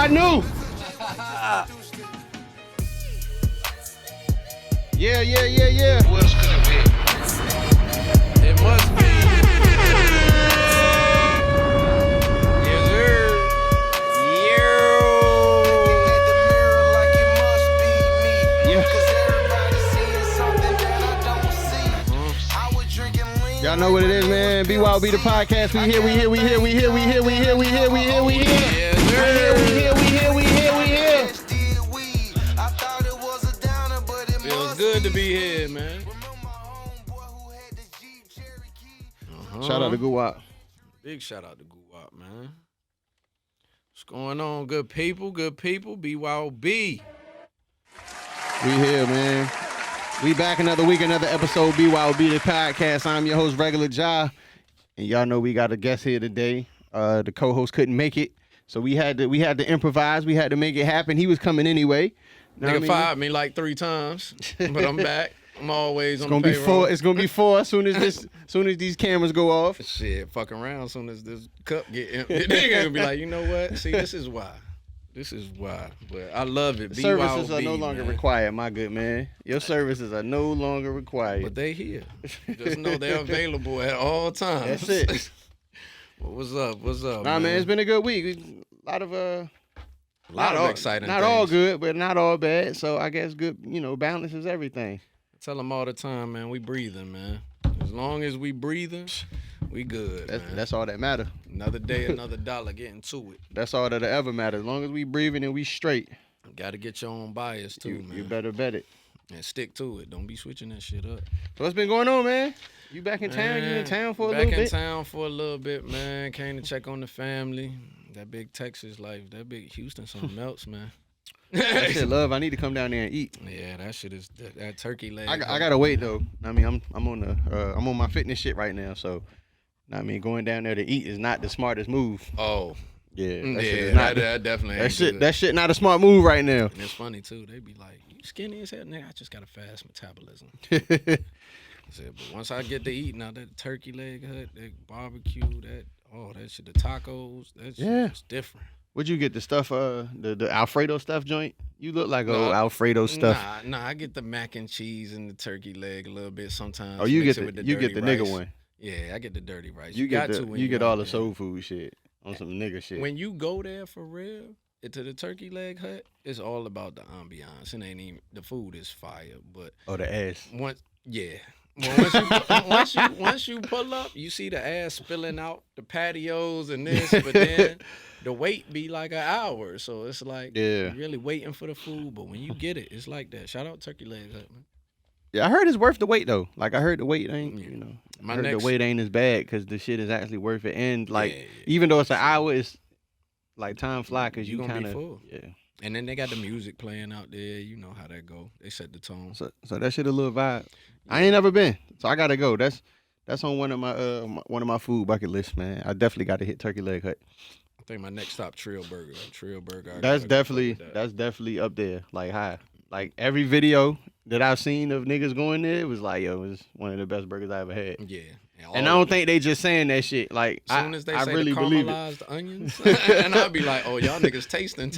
I knew. Yeah. Who else could it be? It must be. Yes, sir. Looking at the mirror like it must be me. Yeah. Cause everybody seeing something that I don't see. I was drinking lean. Y'all know what it is, man. B.Y.O.B the podcast. We here. Yes, sir. We here. Did weed. I thought it was a downer, but it Feels must good to be be here, man. Remember my homeboy who had the Jeep Cherokee? Shout out to B.Y.O.B. Big shout out to B.Y.O.B, man. What's going on, good people? B.Y.O.B. We here, man. We back another week, another episode. B.Y.O.B the podcast. I'm your host, Regular Ja, and y'all know we got a guest here today. The co-host couldn't make it, so we had to improvise. We had to make it happen. He was coming anyway. Know what I Nigga mean? fired me like 3 times, but I'm back. I'm always on It's gonna the be payroll. four. It's gonna be four as soon as these cameras go off. Shit, fucking around as soon as this cup get empty. Nigga gonna be like, you know what? See, this is why. But I love it. Services are B.Y.O.B, no longer man. required, my good man. Your services are no longer required. But they here. Just know they're available at all times. That's it. Well, what's up? Nah, man, it's been a good week. A lot of exciting not things. all good, but not all bad. So I guess good, balance is everything. I tell them all the time, man, we breathing, man. As long as we breathing, we good, man. That's all that matter. Another day, another dollar, getting to it. That's all that'll ever matter. As long as we breathing and we straight, Got to get your own bias, too, man. you better bet it. And stick to it. Don't be switching that shit up. So what's been going on, man? You back in town? You in town for a little Back in bit? town for a little bit, man. Came to check on the family. That big Texas life, that big Houston, something else, man. That shit, love. I need to come down there and eat. Yeah, that shit is that turkey leg. I gotta wait though. I mean, I'm on my fitness shit right now, so I mean, going down there to eat is not the smartest move. Oh, Yeah, that definitely ain't good. That shit not a smart move right now. And it's funny too. They be like, "You skinny as hell, nigga." I just got a fast metabolism. I said, but once I get to eating out that turkey leg hut, that barbecue, that shit, the tacos, that shit is different. What'd you get? The stuff, the Alfredo stuff joint? You look like No, Alfredo stuff. Nah, I get the mac and cheese and the turkey leg a little bit sometimes. Oh, you mix get it with the dirty nigga rice. one. Yeah, I get the dirty rice. You got get to when you get all the there. soul food shit on some nigga shit. When you go there for real, to the turkey leg hut, it's all about the ambiance. It ain't even the food is fire, but the ass. once you pull up, you see the ass spilling out the patios and this, but then the wait be like an hour, so it's like you're really waiting for the food. But when you get it, it's like that. Shout out Turkey Leg Hut, man. Yeah, I heard it's worth the wait though. Like I heard the wait ain't, My I heard next- the wait ain't as bad because the shit is actually worth it. And like, Yeah. even though it's an hour, it's like time fly because you You gonna kind be of full. yeah. And then they got the music playing out there. You know how that go. They set the tone. So that shit a little vibe. I ain't never been, so I gotta go. That's on one of my food bucket lists, man. I definitely got to hit Turkey Leg Hut. I think my next stop, Trill Burger. Trill Burger. I That's gotta fuck with definitely up there, like high. Like every video that I've seen of niggas going there, it was like, yo, it was one of the best burgers I ever had. Yeah. And I don't think they just saying that shit. Like As soon as they I say really the believe it. caramelized onions, and I'll be like, oh, y'all niggas tasting.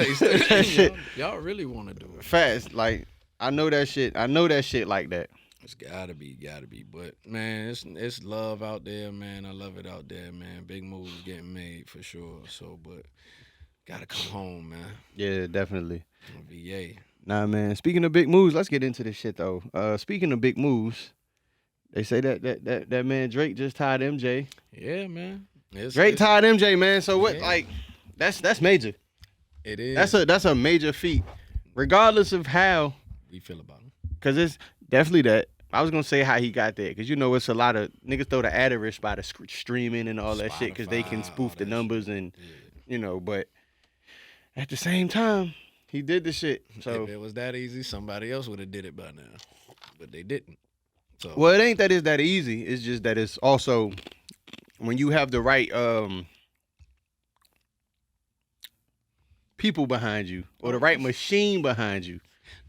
y'all really want to do it. Fast, like I know that shit like that. It's gotta be. But man, it's love out there, man. I love it out there, man. Big moves getting made for sure. So, but gotta come home, man. Yeah, definitely. VA. Nah, man. Speaking of big moves, let's get into this shit though. Speaking of big moves, they say that man Drake just tied MJ. Yeah, man. Drake tied MJ, man. So what? Yeah. Like, that's major. It is. That's a major feat, regardless of how. we feel about him. Cause it's definitely that. I was gonna say how he got there, cause it's a lot of niggas throw the asterisk by the streaming and all that shit, cause they can Spotify, spoof all the that numbers shit. and But at the same time, he did the shit. So If it was that easy, somebody else would have did it by now, but they didn't. So well, it ain't that it's that easy. It's just that it's also when you have the right people behind you or the right machine behind you.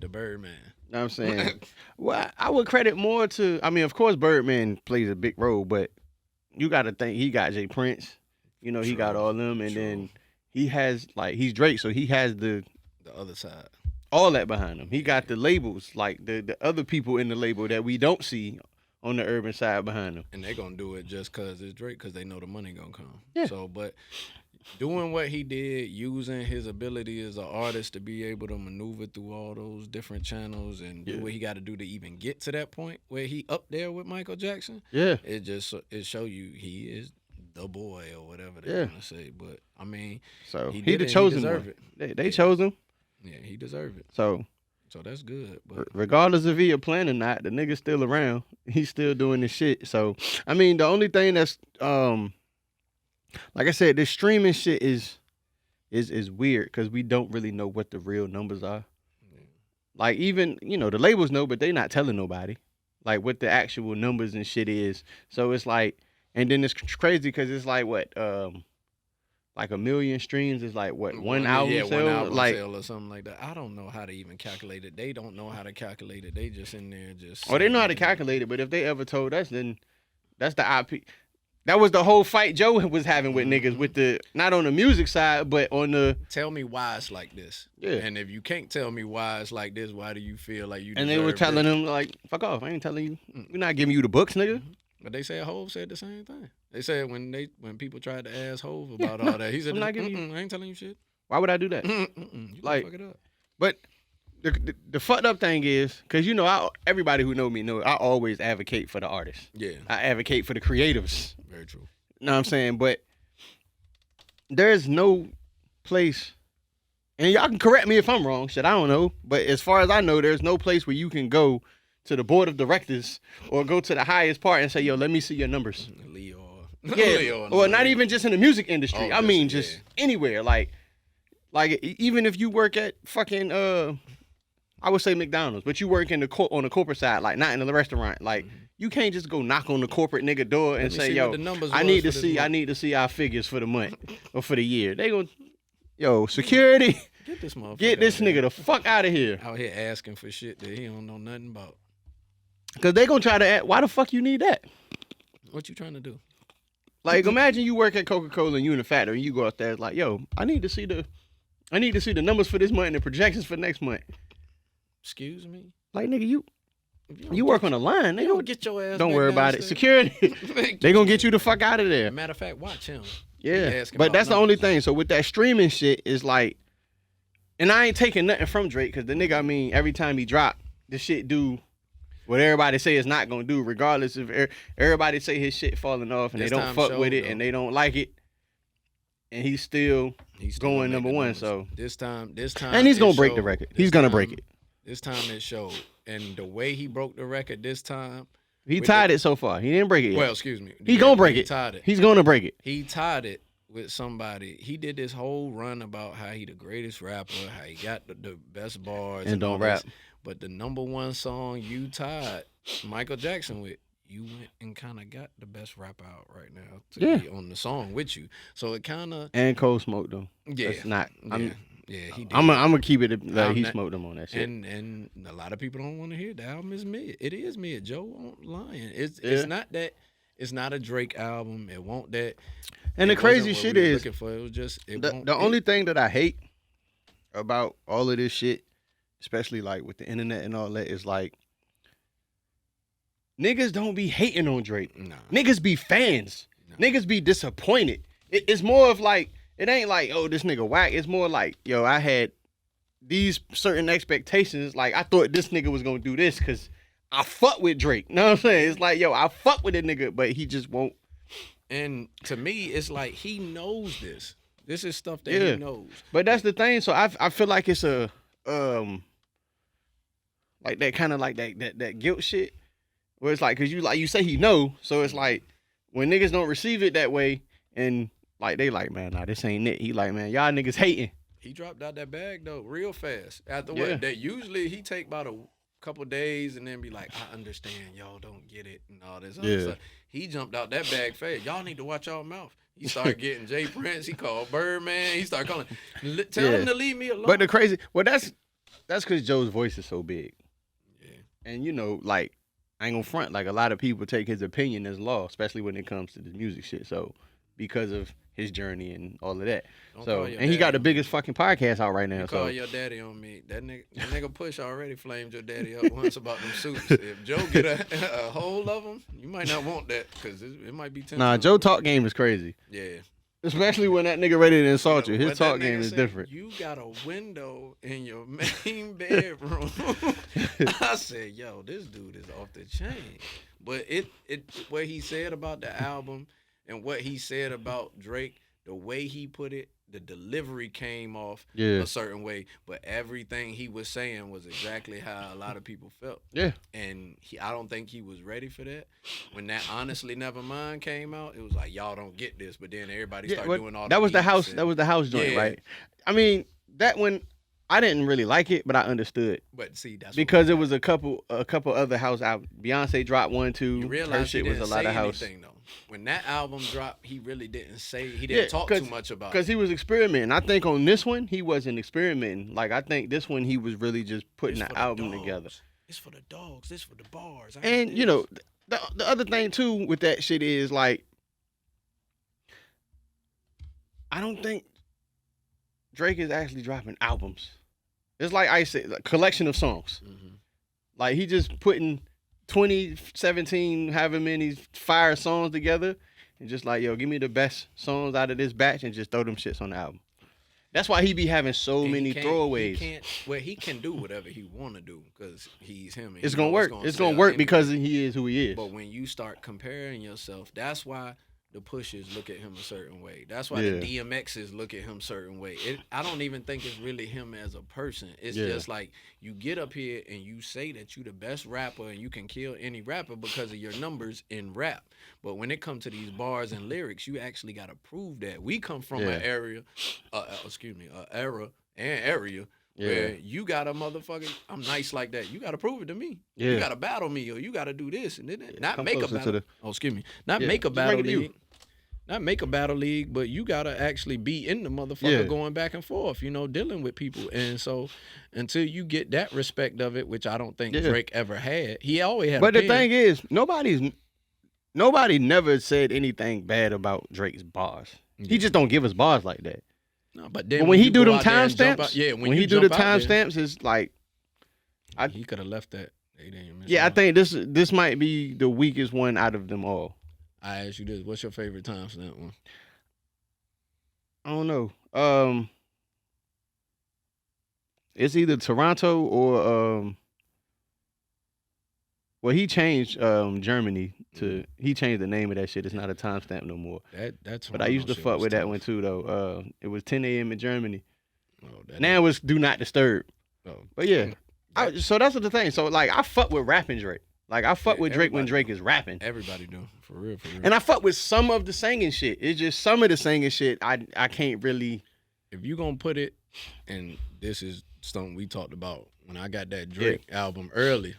the Birdman. You know what I'm saying? Well, I would credit more to, I mean, of course, Birdman plays a big role, but you got to think he got Jay Prince. He got all them, and True. then he has like he's Drake, so he has The other side. all that behind him. He got the labels, like the other people in the label that we don't see on the urban side behind him. And they're gonna do it just cause it's Drake, cause they know the money gonna come. Yeah. So, but doing what he did, using his ability as an artist to be able to maneuver through all those different channels and do what he got to do to even get to that point where he up there with Michael Jackson. Yeah. It show you he is the boy or whatever they Yeah. want to say. But I mean, So he he did the it and he chosen deserve one. it. They chose him. yeah, he deserved it. So So that's good. But regardless if he a plan or not, the nigga's still around. He's still doing this shit. So I mean, the only thing that's like I said, this streaming shit is weird because we don't really know what the real numbers are. Like even the labels know, but they not telling nobody like what the actual numbers and shit is. So it's like, and then it's crazy because it's like what like 1 million streams is like what one album sale? one album like sale or something like that. I don't know how to even calculate it. They don't know how to calculate it. They just in there just. they know how to calculate it, but if they ever told us, then that's the IP. That was the whole fight Joe was having with niggas with the not on the music side, but on the. Tell me why it's like this. Yeah. And if you can't tell me why it's like this, why do you feel like you? And they were deserve telling this? him like, "Fuck off! I ain't telling you. We're not giving you the books, nigga." But they said Hov said the same thing. They said when people tried to ask Hov about all that, he said, I'm not giving you- I ain't telling you shit. Why would I do that? You Like- fuck it up. But the fucked up thing is, because everybody who know me know I always advocate for the artists. Yeah, I advocate for the creatives. very true. You know what I'm saying? But there's no place, and y'all can correct me if I'm wrong. Shit, I don't know. But as far as I know, there's no place where you can go to the board of directors or go to the highest part and say, "Yo, let me see your numbers." Leo. Yeah, Leo, or not even just in the music industry. Oh, I mean, just- just anywhere. Like even if you work at fucking I would say McDonald's, but you work in on the corporate side, like not in the restaurant. Like you can't just go knock on the corporate nigga door and Let me say, see "Yo, what the numbers I was need for to this see, I month." need to see our figures for the month or for the year." They go, "Yo, security, Get this motherfucker. get this out here. nigga the fuck out of here," out here asking for shit that he don't know nothing about. because they gonna try to ask, "Why the fuck you need that?" What you trying to do? Like imagine you work at Coca-Cola and you in the factory and you go out there like, "Yo, I need to see the numbers for this month and the projections for next month." Excuse me. Like nigga, you don't work on the line. They You don't don't get your ass. Don't back worry about it. downstairs. Security, they gonna get you the fuck out of there. Matter of fact, watch him. He Yeah, asking but about that's the only numbers. thing. So with that streaming shit is like, and I ain't taking nothing from Drake because the nigga, I mean, every time he drop, the shit do what everybody say it's not gonna do, regardless if everybody say his shit falling off and This they don't time fuck showed, with it though. and they don't like it, and he's still He's still going gonna make number the one. numbers. So this time, and he's it gonna break the showed. record. This He's gonna time- break it. This time it showed, and the way he broke the record this time. He with tied it so far. He didn't break it yet. Well, excuse me. he gonna break he it. Tied it. He's gonna break it. He tied it with somebody. He did this whole run about how he the greatest rapper, how he got the best bars And don't all rap. this. But the number one song you tied Michael Jackson with, you went and kind of got the best rapper out right now to Yeah. be on the song with you. So it kind of And Cold Smoke though. yeah, That's not. yeah, he did. I'm gonna keep it like I'm he not- smoked them on that shit. and a lot of people don't want to hear the album is mid. It is mid. Joe won't lying. It's Yeah. not that. It's not a Drake album. It won't that. And it the crazy wasn't what shit we were is, looking for. It was just it the won't- only thing that I hate about all of this shit, especially like with the internet and all that, is like niggas don't be hating on Drake. Nah. Niggas be fans. No. Niggas be disappointed. It's more of like, it ain't like, oh, this nigga whack. It's more like, yo, I had these certain expectations. Like, I thought this nigga was gonna do this because I fuck with Drake. You know what I'm saying? It's like, yo, I fuck with a nigga, but he just won't. And to me, it's like he knows this. This is stuff that Yeah. he knows. But that's the thing. So I feel like it's a like that kind of like that guilt shit where it's like, cause you say he know, so it's like when niggas don't receive it that way and like they like, man, nah, this ain't it. He like, man, y'all niggas hating. He dropped out that bag though real fast. After Yeah. what? That usually he take about a couple days and then be like, I understand y'all don't get it and all this other Yeah. stuff. He jumped out that bag fast. Y'all need to watch y'all mouth. He started getting Jay Prince. He called Birdman. He started calling. Tell Yeah. him to leave me alone. But the crazy, well, that's because Joe's voice is so big, yeah. and like I ain't gonna front. Like a lot of people take his opinion as law, especially when it comes to the music shit. So because of his journey and all of that. Don't So, call your and he got daddy the on biggest me. fucking podcast out right now. You So, call your daddy on me. That nigga Push already flamed your daddy up once about them suits. If Joe get a hold of them, you might not want that because it might be 10 nah, times Joe worse. talk game is crazy, Yeah. especially when that nigga ready to insult you. His What that talk game nigga is say, different. You got a window in your main bedroom. I said, yo, this dude is off the chain. But what he said about the album and what he said about Drake, the way he put it, the delivery came off Yeah. a certain way, but everything he was saying was exactly how a lot of people felt. Yeah. And I don't think he was ready for that. When that Honestly Nevermind came out, it was like, y'all don't get this. But then everybody started doing all that was the beats house. and- That was the house joint, Yeah. right? I mean, that one I didn't really like it, but I understood But see, that's because it was a couple other house albums. Beyonce dropped one, two. you Her realize shit he was didn't a lot say of house. anything though. When that album dropped, he really didn't say. He didn't talk too much about because it. he was experimenting. I think on this one he wasn't experimenting. Like I think this one he was really just putting It's the for album dogs. together. It's for the dogs. This for the bars. And you know, the other thing too with that shit is like, I don't think Drake is actually dropping albums. It's like I said, a collection of songs. Mm-hmm. Like he just putting 2017, however many fire songs together, and just like, yo, give me the best songs out of this batch and just throw them shits on the album. That's why he be having so many throwaways. He can do whatever he want to do because he's him. And It's he gonna know work. It's gonna sell work anyway. because he is who he is. But when you start comparing yourself, that's why the Pushers look at him a certain way. That's why Yeah. the DMXs look at him a certain way. I don't even think it's really him as a person. It's Yeah. just like you get up here and you say that you the best rapper and you can kill any rapper because of your numbers in rap. But when it comes to these bars and lyrics, you actually got to prove that. We come from an era and area where you got a motherfucker, I'm nice like that. You got to prove it to me. Yeah. You got to battle me or you got to do this and then not come make a closer to battle. the- Not Yeah, make a just battle make it you. league. Not make a battle league, but you got to actually be in the motherfucker Yeah. going back and forth, dealing with people. And so until you get that respect of it, which I don't think Yeah. Drake ever had, he always had But a the pen. thing is, nobody never said anything bad about Drake's bars. He Yeah. just don't give us bars like that. No, but then But when he you do go them out there and jump timestamps, out- yeah, when you he do the jump out there, timestamps, it's like, he could have left that. They didn't miss yeah, I out. think this might be the weakest one out of them all. I ask you this: what's your favorite timestamp one? I don't know. It's either Toronto or well, he changed Germany to he changed the name of that shit. It's not a timestamp no more. That's. But I used to fuck with that one too though. It was 10 a.m. in Germany. Oh, that Now it's Do Not Disturb. oh. But yeah, so that's the thing. So like I fuck with rapping Drake. Like I fuck Yeah, with Drake when everybody Drake is rapping. Everybody do for real. And I fuck with some of the singing shit. It's just some of the singing shit I can't really. If you gonna put it, and this is something we talked about when I got that Drake album early,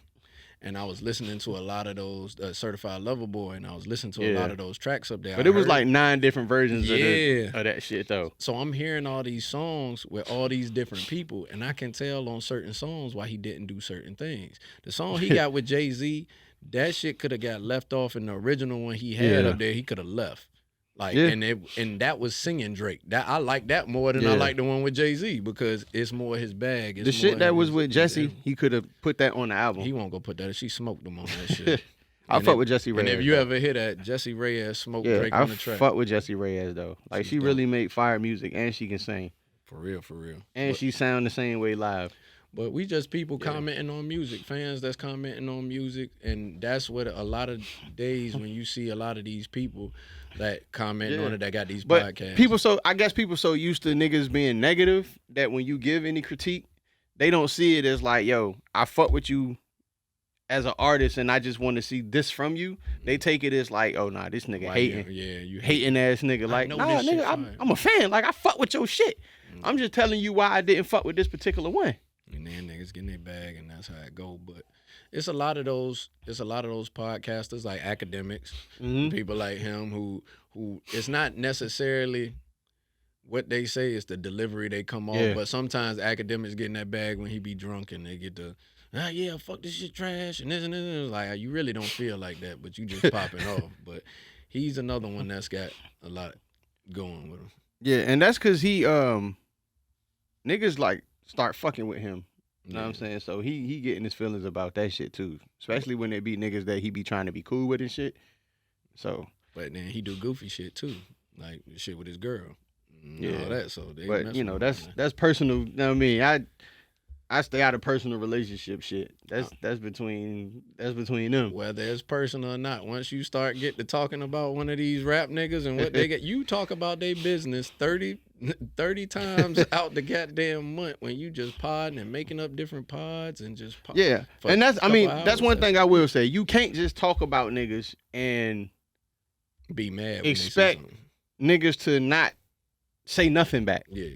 and I was listening to a lot of those Certified Lover Boy, and I was listening to a lot of those tracks up there. But it was like 9 different versions Yeah. of that shit though. So I'm hearing all these songs with all these different people, and I can tell on certain songs why he didn't do certain things. The song he got with Jay-Z, that shit could have got left off in the original one he had up there. He could have left. Like and that was singing Drake. That I like that more than I like the one with Jay-Z because it's more his bag. It's The shit more that was his- with Jesse, he could have put that on the album. he won't go put that. She smoked him on that shit. I fuck with Jesse Reyes. And if you ever hear that, Jesse Reyes smoked Drake I on the track. fuck with Jesse Reyes though. Like she really make fire music and she can sing. For real. And she sound the same way live. But we just people commenting on music, fans that's commenting on music, and that's what a lot of days when you see a lot of these people that commenting on it that got these But podcasts. I guess people so used to niggas being negative that when you give any critique, they don't see it as like, yo, I fuck with you as an artist and I just want to see this from you. They take it as like, oh nah, this nigga hating. Yeah, you Hating ass nigga. Like, know nah, this shit nigga, fire. I'm a fan. Like I fuck with your shit. I'm just telling you why I didn't fuck with this particular one. And then niggas getting their bag, and that's how it go. But it's a lot of those. It's a lot of those podcasters like academics, people like him who it's not necessarily what they say, it's the delivery they come off. But sometimes academics get in that bag when he be drunk and they get the yeah, fuck this shit trash and this and this. And it's like you really don't feel like that, but you just popping off. But he's another one that's got a lot. going with him. Yeah, and that's because he niggas like start fucking with him. You know what I'm saying? So he getting his feelings about that shit too. Especially when it be niggas that he be trying to be cool with and shit. So But then he do goofy shit too. Like shit with his girl. Yeah. All that. So they but mess you know, with that's him, man. that's personal. You know what I mean? I stay out of personal relationship shit. That's between them. Whether it's personal or not, once you start getting to talking about one of these rap niggas and what they get, you talk about their business 30 times out the goddamn month when you just podding and making up different pods and just Yeah. for And that's a couple that's hours. one thing I will say. You can't just talk about niggas and Be mad when expect they say something. niggas to not say nothing back. Yeah.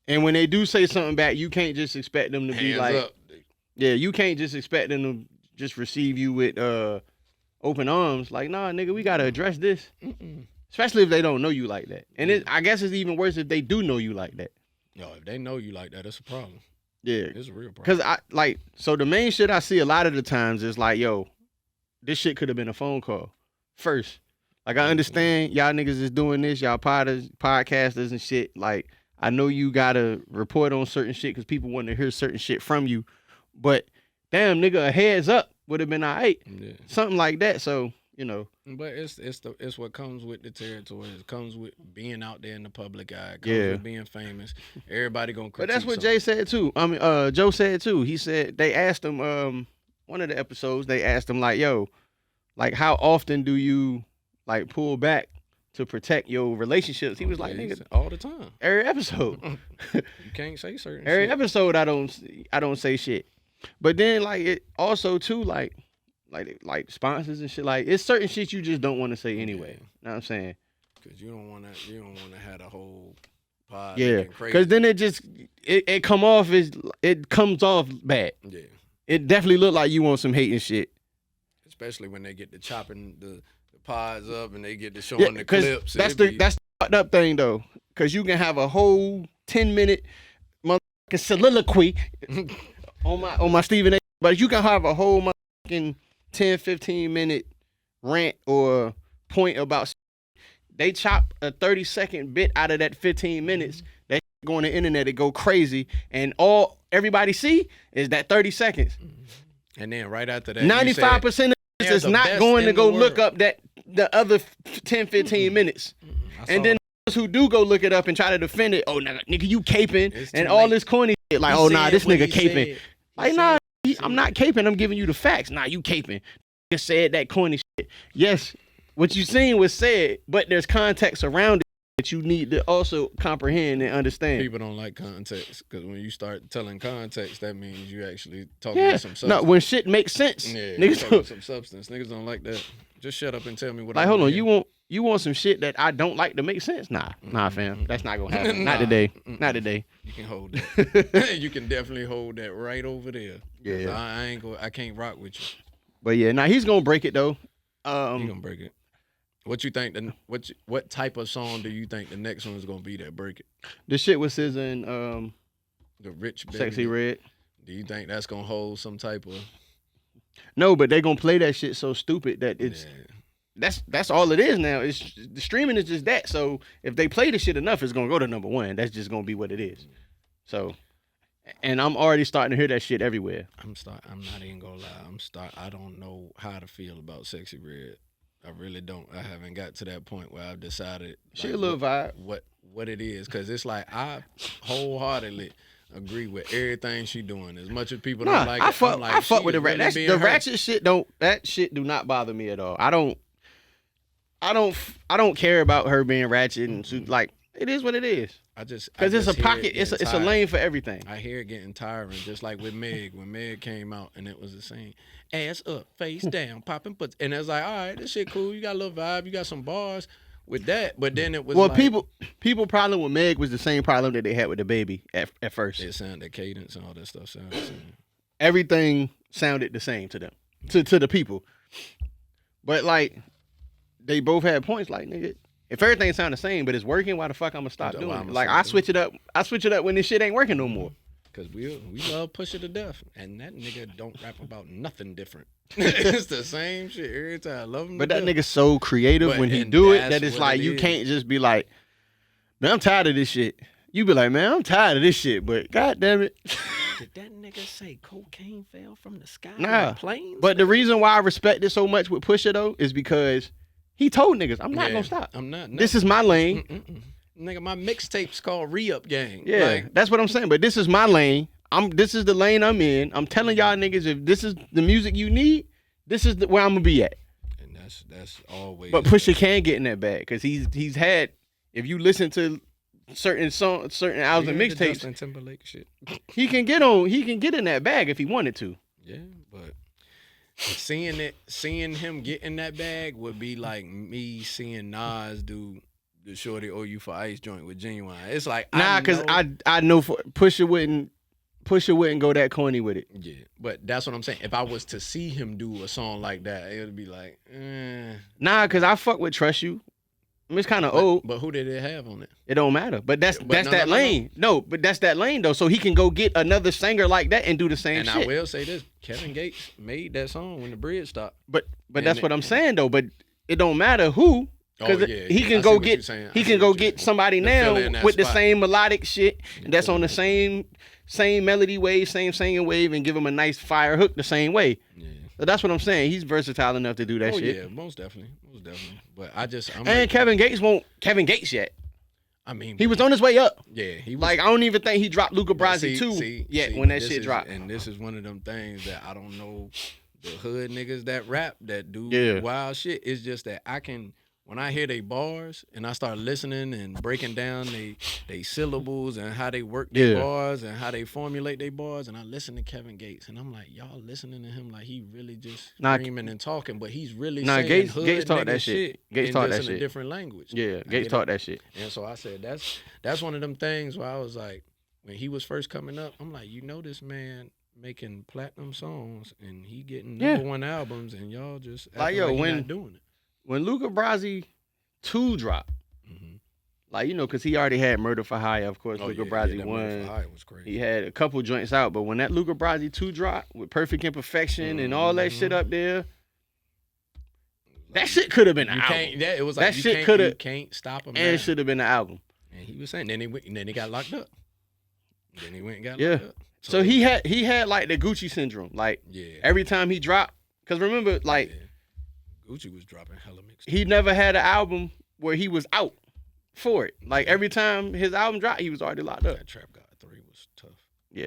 And when they do say something back, you can't just expect them to be Hands like, up. yeah, you can't just expect them to just receive you with open arms. Like, nah, nigga, we gotta address this. Especially if they don't know you like that. And I guess it's even worse if they do know you like that. Yo, if they know you like that, it's a problem. Yeah. It's a real problem. Because so the main shit I see a lot of the times is like, yo, this shit could have been a phone call first. Like, I understand y'all niggas is doing this, y'all podcasters and shit. Like, I know you gotta report on certain shit because people want to hear certain shit from you. But damn, nigga, a heads up would have been all right. Yeah. Something like that. So, you know. But it's what comes with the territory. It comes with being out there in the public eye. It comes Yeah. with being famous. Everybody gonna But critique that's what something. Jay said too. I mean, Joe said too. He said they asked him, one of the episodes, they asked him like, yo, like how often do you like pull back to protect your relationships? He was like, Yeah, he nigga, said all the time. every episode. You can't say certain Every shit. episode I don't say shit. But then like it also too like sponsors and shit, like it's certain shit you just don't want to say anyway. Yeah. Know what I'm saying? Cause you don't wanna have the whole pod Yeah. looking crazy. Cause then it comes off bad. Yeah. It definitely look like you want some hate and shit. Especially when they get to chopping the pods up and they get to Yeah, showing the 'cause clips. that's It'd the fucked up thing though. Cause you can have a whole 10-minute motherfucking soliloquy on my Stephen A. But you can have a whole motherfucking 10-15-minute rant or point about. They chop a 30-second bit out of that 15 minutes. That go on the internet, it go crazy, and all everybody see is that 30 seconds. And then right after that, 95% of this they're is the not best going to in go the look world. up the other 10-15 minutes. I And saw then those who do go look it up and try to defend it, oh nigga, you caping It's and too all late. this corny shit. Like, He oh nah, said this what nigga he caping. said. Like, He nah, said- I'm not caping. I'm giving you the facts. Nah, you caping. Just said that corny shit. Yes, what you seen was said, but there's context around it that you need to also comprehend and understand. People don't like context because when you start telling context, that means you actually talking Yeah, to some substance. no, when shit makes sense, Yeah, niggas talking don't, some substance. Niggas don't like that. Just shut up and tell me what. like, I hold wanna on, hear. you want some shit that I don't like to make sense? Nah, fam, that's not gonna happen. Not Nah. today. Not today. You can hold that. You can definitely hold that right over there. 'Cause Yeah. I ain't go. I can't rock with you. But yeah, nah, he's gonna break it though. You gonna break it. What you think? What type of song do you think the next one is gonna be that break it? The shit with SZA and The Rich Baby? Sexy Red. Do you think that's gonna hold some type of? No, but they gonna play that shit so stupid that it's Yeah. that's all it is now. It's the streaming is just that. So if they play the shit enough, it's gonna go to number one. That's just gonna be what it is. So, and I'm already starting to hear that shit everywhere. I'm not even gonna lie. I don't know how to feel about Sexy Red. I really don't. I haven't got to that point where I've decided. She like, a little vibe. What it is, because it's like I wholeheartedly agree with everything she doing. As much as people don't like I it, fuck, I'm like, I fuck she with the is rat. really being The her. ratchet shit that shit do not bother me at all. I don't care about her being ratchet and like it is what it is. Because it's a pocket. It's a lane for everything. I hear it getting tiring, just like with Meg. When Meg came out and it was the same, ass up, face down, popping butts, and it's like, all right, this shit cool. You got a little vibe. You got some bars with that. But then it was Well, like, people problem with Meg was the same problem that they had with the baby at first. it sounded the cadence and all that stuff sounded the same. Everything sounded the same to them, to the people. But like, they both had points. Like, nigga, if everything sound the same, but it's working, why the fuck I'ma stop That's why doing it? I'ma Like, stop I doing switch it up. I switch it up when this shit ain't working no more. Cause we love Pusha to death, and that nigga don't rap about nothing different. It's the same shit every time. I love him. But to that death. nigga's so creative But- when he and do it that's that it's what like it you is. can't just be like, man, I'm tired of this shit. You be like, man, I'm tired of this shit, but god damn it. Did that nigga say cocaine fell from the sky? Nah. on planes? But the reason why I respect it so much with Pusha though is because he told niggas, I'm not Yeah, gonna stop. I'm not. This is my lane. Nigga, my mixtape's called Re-Up Gang. Yeah, Like, that's what I'm saying. But this is my lane. This is the lane I'm in. I'm telling y'all niggas, if this is the music you need, this is where I'm gonna be at. and that's always. But Pusha can get in that bag because he's had. If you listen to certain albums and mixtapes, Justin Timberlake shit. he can get in that bag if he wanted to. Yeah, but seeing him get in that bag would be like me seeing Nas do the Shorty Owe You for Ice joint with Genuine. It's like Nah, because I know Pusha wouldn't go that corny with it. Yeah, but that's what I'm saying. If I was to see him do a song like that, it would be like, Nah, because I fuck with Trust You. I mean, it's kind of old. But who did it have on it? It don't matter. But that's no, that no, lane. No, but that's that lane though. So he can go get another singer like that and do the same And shit. I will say this: Kevin Gates made that song when the bridge stopped. But And that's it- what I'm saying though. But it don't matter who. Because Oh, yeah, he yeah, can I go see what get you're saying. I he see can what go you're get saying. somebody To now fill in that with the spot. same melodic shit that's fill on the same melody wave, same singing wave, and give him a nice fire hook the same way. Yeah. So that's what I'm saying. He's versatile enough to do that Oh shit. yeah, most definitely. But I'm And like, Kevin Gates won't Kevin Gates yet. I mean, He was on his way up. Yeah, he was. Like I don't even think he dropped Luca But Brasi too yet see, when but that this shit is- dropped. And this is one of them things that I don't know the hood niggas that rap that do Yeah. wild shit. It's just that when I hear they bars and I start listening and breaking down they syllables and how they work their Yeah. bars and how they formulate their bars, and I listen to Kevin Gates and I'm like, y'all listening to him like he really just Nah, screaming and talking, but he's really Nah, saying Gates- hood Gates talk nigga that shit. Gates in talk just that in a shit. different language. Yeah, I Gates get taught it. that shit. And so I said that's one of them things where I was like, when he was first coming up, I'm like, this man making platinum songs and he getting number one albums, and y'all just acting Like, yo, he when- not doing it. When Luca Brasi 2 dropped, like, because he already had Murder for Hire, of course. Luca Brasi that 1. Murder for Hire was crazy. He had a couple joints out, but when that Luca Brasi 2 dropped with Perfect Imperfection and all that shit up there, that shit could have been an You album. can't. It was That like shit you coulda- can't stop him. And now. it should have been an album. And he was saying, then he got locked up. Then he went and got Yeah. locked up. So he had like the Gucci syndrome. Like Yeah. every time he dropped, because remember, like Yeah. Gucci was dropping hella mixtapes. he never had an album where he was out for it. Like every time his album dropped, he was already locked up. That Trap God 3 was tough. Yeah.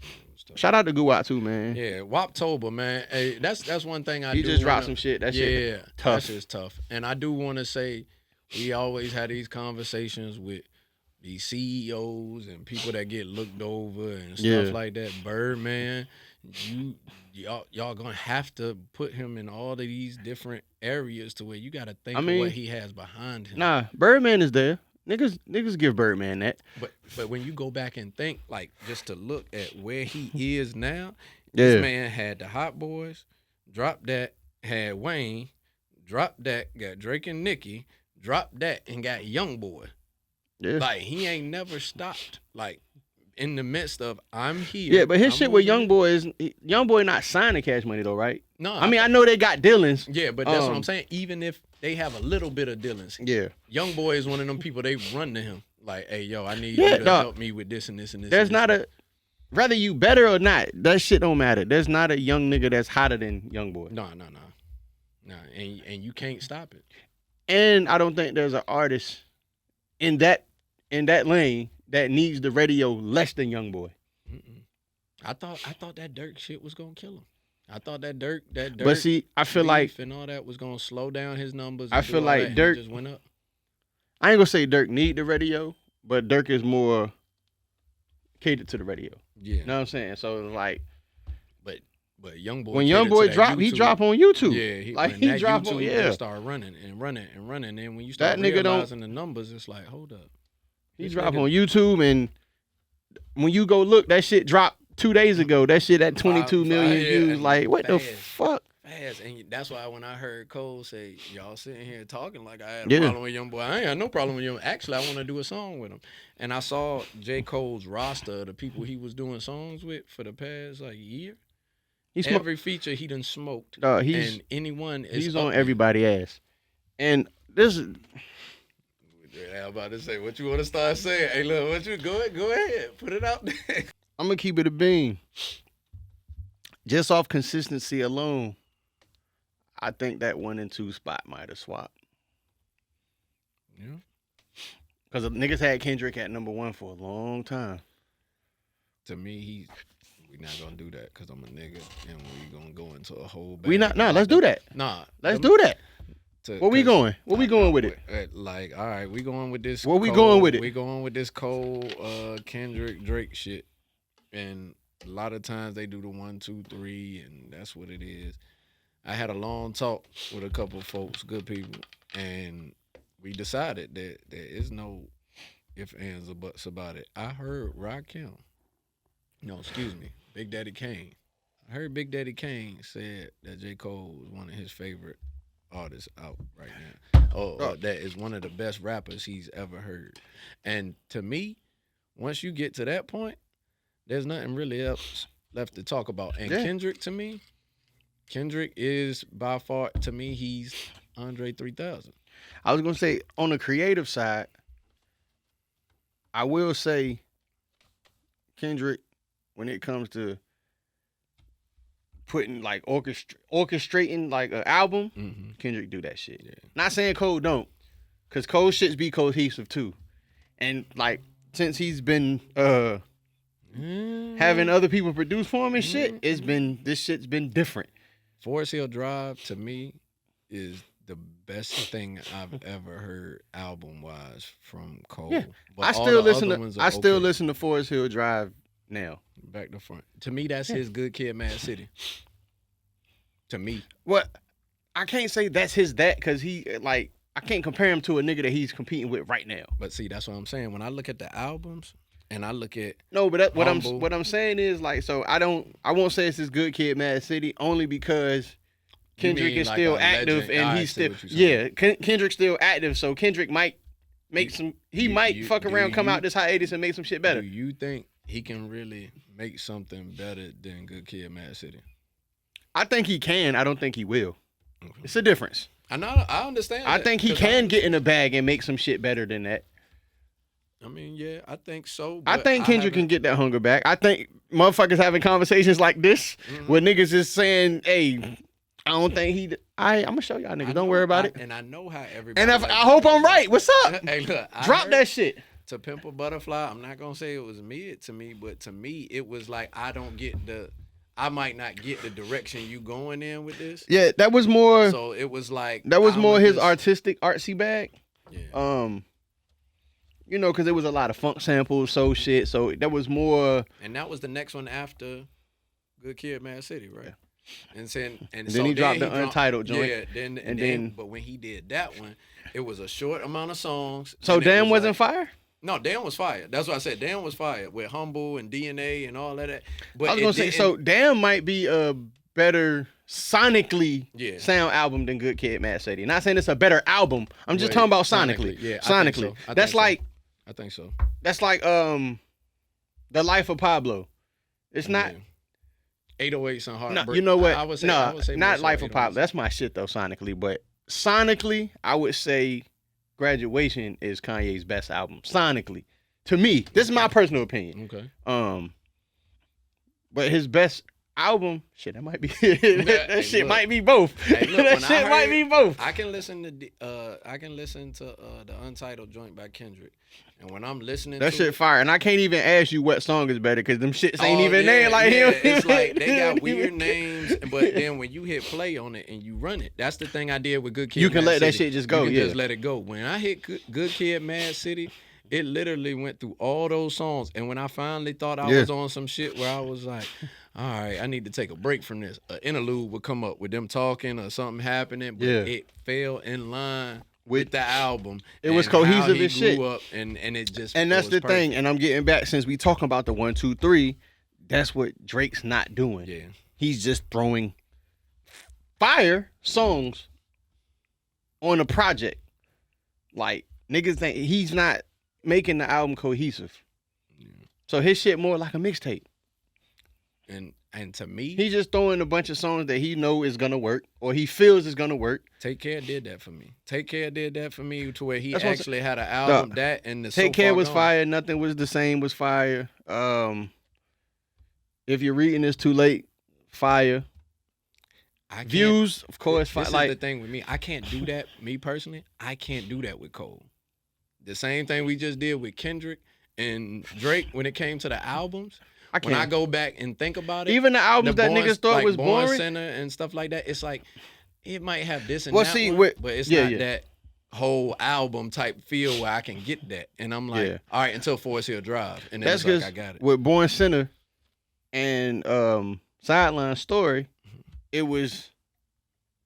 It was tough. Shout out to Guwat too, man. Yeah, Woptober, man. Hey, that's one thing I He do. just dropped wanna- some shit. That shit Yeah, tough. That shit's tough. And I do want to say, we always had these conversations with these CEOs and people that get looked over and stuff Yeah. like that. Birdman, y'all gonna have to put him in all of these different areas to where you got to think I mean, of what he has behind him. Nah, Birdman is there. Niggas give Birdman that. But when you go back and think, like, just to look at where he is now, Yeah. this man had the Hot Boys, dropped that, had Wayne, dropped that, got Drake and Nicki, dropped that, and got Young Boy. Yeah. Like, he ain't never stopped. Like, in the midst of, I'm here. Yeah, but his I'm shit with moving. Young Boy not signed to Cash Money though, right? No, I mean, I know they got dealings. yeah, but that's what I'm um, saying. Even if they have a little bit of dealings, Yeah. Young Boy is one of them people, they run to him. Like, hey, yo, I need Yeah, you to dog. help me with this and this and this. There's and not this. whether you better or not, that shit don't matter. There's not a young nigga that's hotter than Young Boy. No. And you can't stop it. And I don't think there's an artist in that lane that needs the radio less than Young Boy. Mm-mm. I thought that Dirk shit was gonna kill him. I thought that Dirk But see, I feel like beef and all that was gonna slow down his numbers. I and do feel all like that, and Dirk- it just went up. I ain't gonna say Dirk need the radio, but Dirk is more catered to the radio. Yeah, You know what I'm saying? So it's like but Young Boy. when Young catered Boy to that drop, he YouTube. drop on YouTube. Yeah, like when he that drop YouTube on just start running and running and running. And when you start That nigga don't- realizing the numbers, it's like, hold up. He This drop nigga- on YouTube, and when you go look, that shit dropped 2 days ago. That shit at 22 million yeah, views. and Like what the fast. fuck? Fast, and that's why when I heard Cole say, y'all sitting here talking like I had a Yeah. problem with Young Boy, I ain't got no problem with Young. Actually, I want to do a song with him. And I saw J. Cole's roster of the people he was doing songs with for the past like year, every feature he done smoked. And anyone is he's up on there. everybody ass. And this is Yeah, I'm about to say what you want to start saying. Hey, look, what you go ahead, put it out there. I'm gonna keep it a bean. Just off consistency alone, I think that 1 and 2 spot might have swapped. Yeah. Because niggas had Kendrick at number 1 for a long time. To me, we're not gonna do that because I'm a nigga and we gonna go into a whole. Let's do that. Nah, let's do that. Where we going? Where we going with it? Like, all right, we going with this. Where we going with it? We going with this Cole, Kendrick, Drake shit. And a lot of times they do the 1, 2, 3, and that's what it is. I had a long talk with a couple of folks, good people, and we decided that there is no ifs, ands, or buts about it. I heard Rakim. No, excuse me, Big Daddy Kane. I heard Big Daddy Kane said that J. Cole was one of his favorite artists out right now. That is one of the best rappers he's ever heard. And to me, once you get to that point, there's nothing really else left to talk about. And Kendrick, to me, Kendrick is by far, to me, he's Andre 3000. I was going to say, on the creative side, I will say Kendrick, when it comes to putting like orchestrating like an album, Kendrick do that shit. Yeah. Not saying Cole don't, because Cole shits be cohesive too. And like since he's been having other people produce for him and shit, this shit's been different. Forest Hill Drive to me is the best thing I've ever heard album wise from Cole. Yeah. But I still listen to Forest Hill Drive now. Back to front. To me, that's his Good Kid, Mad City. To me. What? I can't say that's his because he, like, I can't compare him to a nigga that he's competing with right now. But see, that's what I'm saying. When I look at the albums and I look at what I'm saying is, like, so I won't say it's his Good Kid, Mad City only because Kendrick is like still active and he's still, Kendrick's still active, so Kendrick might make some, might fuck around, come out this hiatus and make some shit better. Do you think he can really make something better than Good Kid, Mad City? I think he can. I don't think he will. Okay. It's a difference. I understand. I think he can get in the bag and make some shit better than that. I mean, yeah, I think so. I think Kendrick can get that hunger back. I think motherfuckers having conversations like this where niggas is saying, hey, I don't think he. I'm gonna show y'all niggas. Don't worry about it. And I know how everybody. And I hope I'm right. What's up? Hey, look, drop that shit. To Pimp a Butterfly, I'm not gonna say it was mid to me, but to me it was like I might not get the direction you going in with this. Yeah, that was more. So it was like that was more his artistic artsy bag. Yeah. You know, because there was a lot of funk samples, soul shit. So that was more. And that was the next one after Good Kid, Mad City, right? Yeah. And then he dropped the Untitled joint. Yeah, then but when he did that one, it was a short amount of songs. So Damn wasn't fire? No, Damn was fire. That's what I said. Damn was fire with Humble and DNA and all of that. But I was gonna say, so Damn might be a better sonically sound album than Good Kid, Mad City. Not saying it's a better album. I'm just talking about sonically. Yeah, sonically. I think so. That's like The Life of Pablo. It's not 808s and Heartbreak. No, you know what? I would say not Life of Pablo. That's my shit though, sonically. But sonically, I would say Graduation is Kanye's best album. Sonically. To me. This is my personal opinion. Okay. But his best album, shit, that might be that shit might be both. Hey, look, that shit might be both. I can listen to the Untitled joint by Kendrick. And when I'm listening that shit fire. And I can't even ask you what song is better because them shits ain't even there like him. It's like they got weird names, but then when you hit play on it and you run it, that's the thing I did with Good Kid. You can Mad let City. that shit just go. You can just let it go. When I hit Good Kid, Mad City, it literally went through all those songs. And when I finally thought I was on some shit where I was like, all right, I need to take a break from this. An interlude would come up with them talking or something happening, but it fell in line with the album. It was cohesive as shit. Up and it just and that's the perfect. thing. And I'm getting back since we talking about the 1, 2, 3. That's what Drake's not doing. Yeah, he's just throwing fire songs on a project. Like niggas think he's not making the album cohesive. Yeah. So his shit more like a mixtape. And And to me, He's just throwing a bunch of songs that he know is gonna work or he feels is gonna work. Take Care did that for me. Take Care did that for me to where he That's what I'm actually had an album that and the Take So Care Far was Gone. fire. Nothing Was the Same was fire. If You're Reading This Too Late, fire. Views, of course, fire. This Like is the thing with me. I can't do that. Me personally, I can't do that with Cole. The same thing we just did with Kendrick and Drake when it came to the albums. When I go back and think about it, even the albums that niggas thought like was Born boring. Center and stuff like that, it's like it might have this and Well, that see, one, with- but it's yeah, not yeah. that whole album type feel where I can get that. And I'm like, Yeah. all right, until Forest Hill Drive, and then That's it's like because I got it. with Born Center and Sideline Story, it was.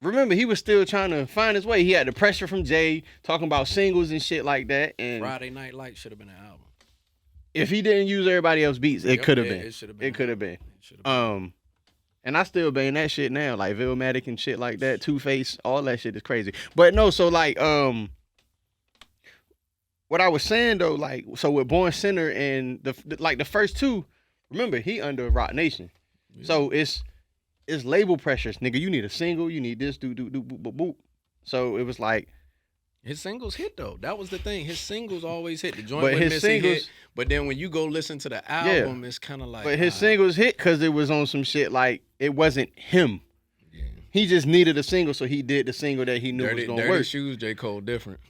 Remember, he was still trying to find his way. He had the pressure from Jay talking about singles and shit like that. And Friday Night Lights should have been an album. if he didn't use everybody else's beats, it Yep, could have yeah, been. It should have been. It could have been. It should have been. And I still bang that shit now, like Illmatic and shit like that, Two-Face, all that shit is crazy. But no, so like what I was saying though, like so with Born Center and the first two, remember he under Rock Nation, so it's label pressures, nigga. You need a single, you need this, do boop boop boop. So it was like his singles hit though. That was the thing. His singles always hit. The joint But with his Missy singles- hit. But then when you go listen to the album, it's kind of like. but his singles hit because it was on some shit like it wasn't him. Yeah. He just needed a single, so he did the single that he knew was Dirty, gonna Dirty work. Shoes, J. Cole different.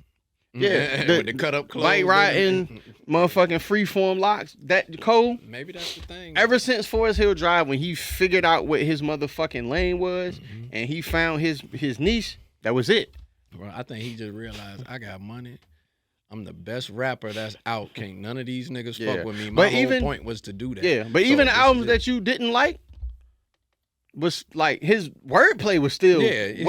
Yeah, with the cut up clothes. Bike riding, motherfucking freeform locks. That Cole. Maybe that's the thing. Ever since Forest Hill Drive, when he figured out what his motherfucking lane was, and he found his niche, that was it. Bro, I think he just realized I got money. I'm the best rapper that's out. Can't none of these niggas Yeah. fuck with me. My But whole even- point was to do that. Yeah, but So even the this albums is it. that you didn't like was like his wordplay was still what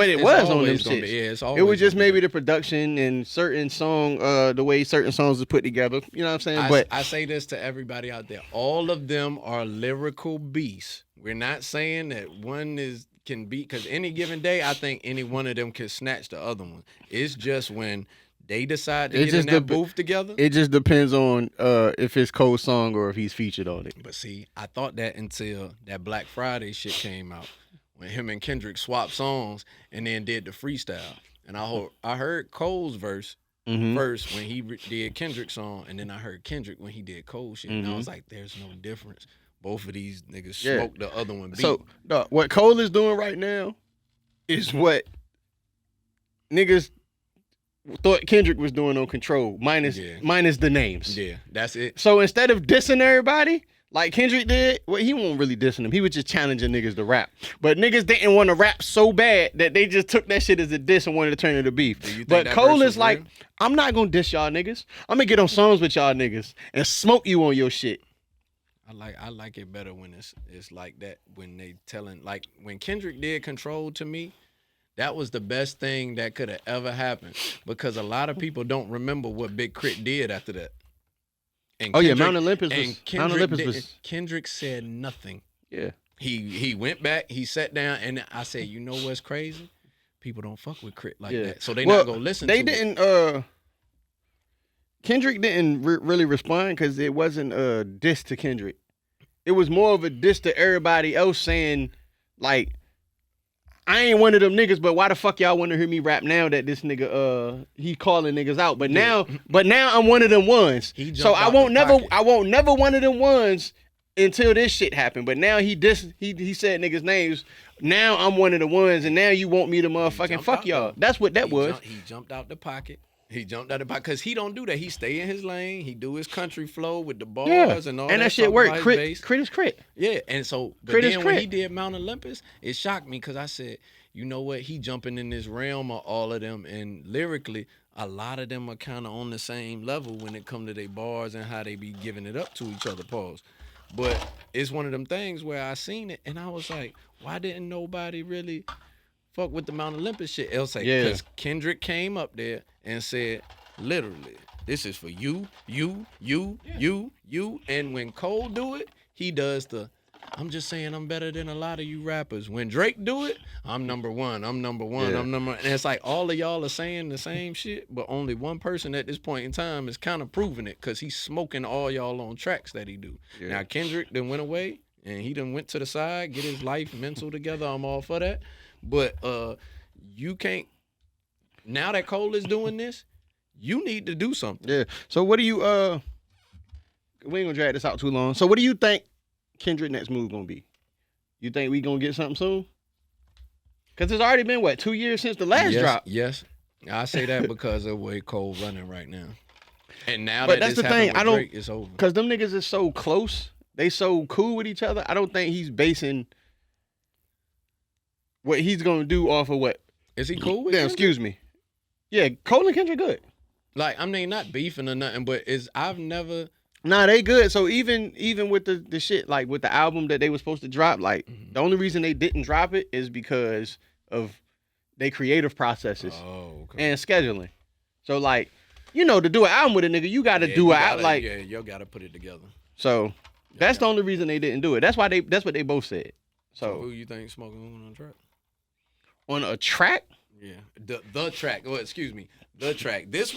it it's was on them always gonna shits. be- yeah, it's It always was just gonna be maybe the production and certain song, the way certain songs was put together. You know what I'm saying? But I say this to everybody out there. All of them are lyrical beasts. We're not saying that one can be, because any given day, I think any one of them can snatch the other one. It's just when they decide to It get just in that dep- booth together. it just depends on if it's Cole's song or if he's featured on it. But see, I thought that until that Black Friday shit came out, when him and Kendrick swapped songs and then did the freestyle. And I heard Cole's verse first when he did Kendrick's song, and then I heard Kendrick when he did Cole's shit. And I was like, there's no difference. Both of these niggas Yeah. smoked the other one beat. So what Cole is doing right now is what niggas thought Kendrick was doing on Control, minus the names. yeah, that's it. So instead of dissing everybody like Kendrick did, well, he won't really dissing them. He was just challenging niggas to rap. But niggas didn't want to rap so bad that they just took that shit as a diss and wanted to turn it to beef. think But that Cole verse is was like, real? I'm not gonna diss y'all niggas. I'm gonna get on songs with y'all niggas and smoke you on your shit. I like it better when it's like that, when they telling, like when Kendrick did Control to me, that was the best thing that could have ever happened, because a lot of people don't remember what Big Crit did after that. And Oh, yeah, Kendrick- Mount Olympus and was- Kendrick Mount Olympus did- was- Kendrick said nothing. Yeah. He went back, he sat down, and I said, you know what's crazy? People don't fuck with Crit like that, so they not gonna listen. They to it. didn't. Kendrick didn't really respond because it wasn't a diss to Kendrick. It was more of a diss to everybody else, saying like, I ain't one of them niggas, but why the fuck y'all want to hear me rap now that this nigga he calling niggas out? But now I'm one of them ones. He So jumped I out won't the never pocket. I won't never one of them ones until this shit happened. But now he said niggas names. Now I'm one of the ones, and now you want me to motherfucking jumped fuck out, y'all. though. That's what that was. He jumped out the pocket. He jumped out the pocket because he don't do that. He stay in his lane. He do his country flow with the bars Yeah, and all and that shit talking worked. about his Crit bass. is crit. Yeah, and so but Crit is then when crit. he did Mount Olympus, it shocked me because I said, you know what? He jumping in this realm of all of them, and lyrically, a lot of them are kind of on the same level when it come to their bars and how they be giving it up to each other. Pause. But it's one of them things where I seen it and I was like, why didn't nobody really fuck with the Mount Olympus shit? It'll say, Yeah. because Kendrick came up there and said, literally, this is for you. And when Cole do it, he does the, I'm just saying I'm better than a lot of you rappers. When Drake do it, I'm number one. Yeah. I'm number one. And it's like all of y'all are saying the same shit, but only one person at this point in time is kind of proving it because he's smoking all y'all on tracks that he do. Yeah. Now Kendrick then went away. and he done went to the side, get his life mental together. I'm all for that. But you can't. Now that Cole is doing this, you need to do something. Yeah. So what do you we ain't gonna drag this out too long. So what do you think Kendrick next move gonna be? You think we gonna get something soon? Cause it's already been 2 years since the last drop. Yes, I say that because of the way Cole running right now. And now But that that's this the thing. happened with Drake, it's over. Cause them niggas is so close. They so cool with each other. I don't think he's basing what he's gonna do off of what. Is he cool with Yeah, Kendrick? excuse me. Yeah, Cole and Kendrick good. Like, I mean, not beefing or nothing, but I've never. Nah, they good. So even with the shit, like with the album that they were supposed to drop, like the only reason they didn't drop it is because of their creative processes and scheduling. So like, to do an album with a nigga, you gotta do it out like. Yeah, you gotta put it together. So that's the only reason they didn't do it. That's what they both said. So who you think smoking on the track? On a track? Yeah, the track. Oh, excuse me, the track. This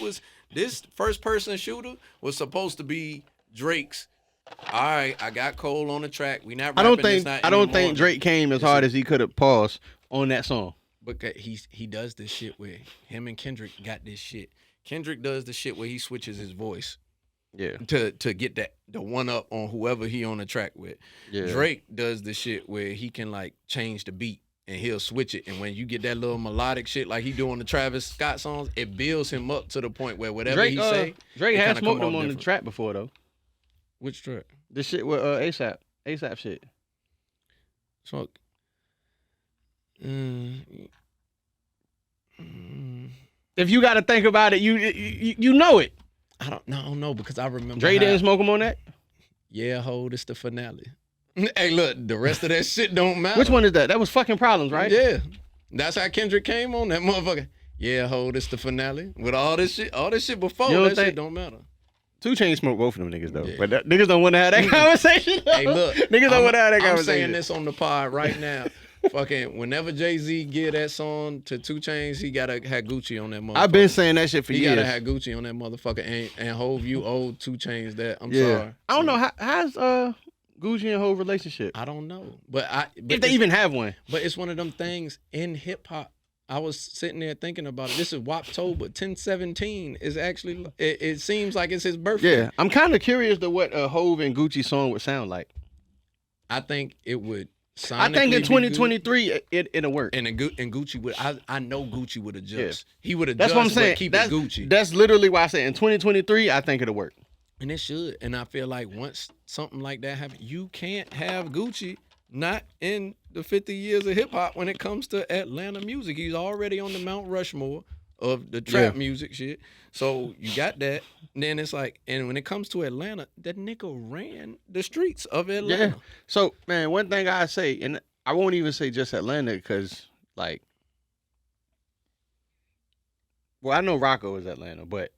first person shooter was supposed to be Drake's. All right, I got Cole on the track. We not. I don't rapping, think Drake came as hard as he could have paused on that song. But he does this shit where him and Kendrick got this shit. Kendrick does the shit where he switches his voice. Yeah. To get the one up on whoever he on the track with. Yeah. Drake does the shit where he can like change the beat and he'll switch it. And when you get that little melodic shit like he do on the Travis Scott songs, it builds him up to the point where whatever he say. Drake has smoked him on the track before though. Which track? The shit with ASAP shit. Smoke. If you got to think about it, you know it. I don't know because I remember Drake didn't smoke him on that. Yeah, hold it's the finale. Hey, look, the rest of that shit don't matter. Which one is that? That was fucking Problems, right? Yeah, that's how Kendrick came on that motherfucker. Yeah, hold it's the finale with all this shit before shit don't matter. 2 Chainz smoked both of them niggas though, but niggas don't want to have that conversation. Hey, look, niggas don't want to have that conversation. I'm saying this on the pod right now. Fucking whenever Jay-Z give that song to 2 Chainz, he gotta have Gucci on that motherfucker. I've been saying that shit for years. years. He gotta have Gucci on that motherfucker. And Hove, you owe 2 Chainz that. I'm sorry. I don't know how's Gucci and Hove relationship. I don't know, but if they even have one. But it's one of them things in hip hop. I was sitting there thinking about it. This is WAP-TOBA. 1017 is actually. It seems like it's his birthday. Yeah, I'm kind of curious to what a Hove and Gucci song would sound like. I think it would. I think in 2023 it'll work. And Gucci would. I know Gucci would adjust. Yeah. He would adjust. That's what I'm saying. But keep it Gucci. That's literally why I said in 2023 I think it'll work. And it should. And I feel like once something like that happens, you can't have Gucci not in the 50 years of hip hop when it comes to Atlanta music. He's already on the Mount Rushmore of the trap music shit. So you got that. And then it's like, and when it comes to Atlanta, that nigga ran the streets of Atlanta. Yeah. So, man, one thing I say, and I won't even say just Atlanta because, like, well, I know Rocco is Atlanta, but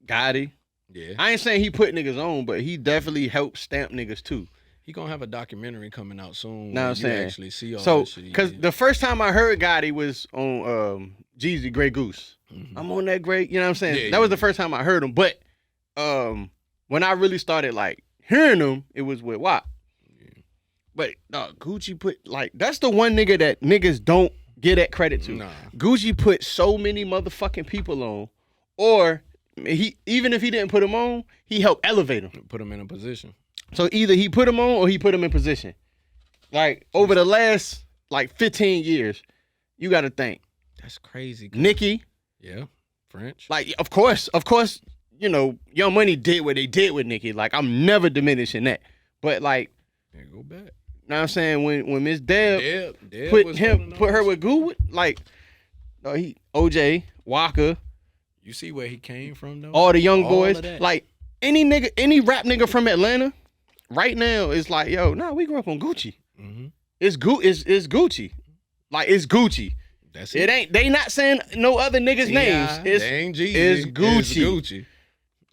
Gotti. Yeah. I ain't saying he put niggas on, but he definitely helped stamp niggas too. He gonna have a documentary coming out soon. Now I'm saying, actually see all so that shit. Because the first time I heard Gotti was on Jeezy Grey Goose. Mm-hmm. I'm on that Grey, you know what I'm saying? That was the first time I heard him. But when I really started like hearing him, it was with WAP. Yeah. But Gucci put that's the one nigga that niggas don't get that credit to. Nah. Gucci put so many motherfucking people on, or he even if he didn't put them on, he helped elevate them, put them in a position. So either he put them on or he put them in position. Like over the last 15 years, you got to think. That's crazy. Nicki. Yeah. French. Like of course, Young Money did what they did with Nicki. Like I'm never diminishing that. But go back. Know what I'm saying when Miss Deb put her with Goo, he OJ, Waka. You see where he came from though? All the young boys. Like any rap nigga from Atlanta right now is like, we grew up on Gucci. Mm-hmm. It's Gucci. Like it's Gucci. That's it. Ain't they not saying no other niggas' names. It ain't Jeezy. It's Gucci. It's Gucci.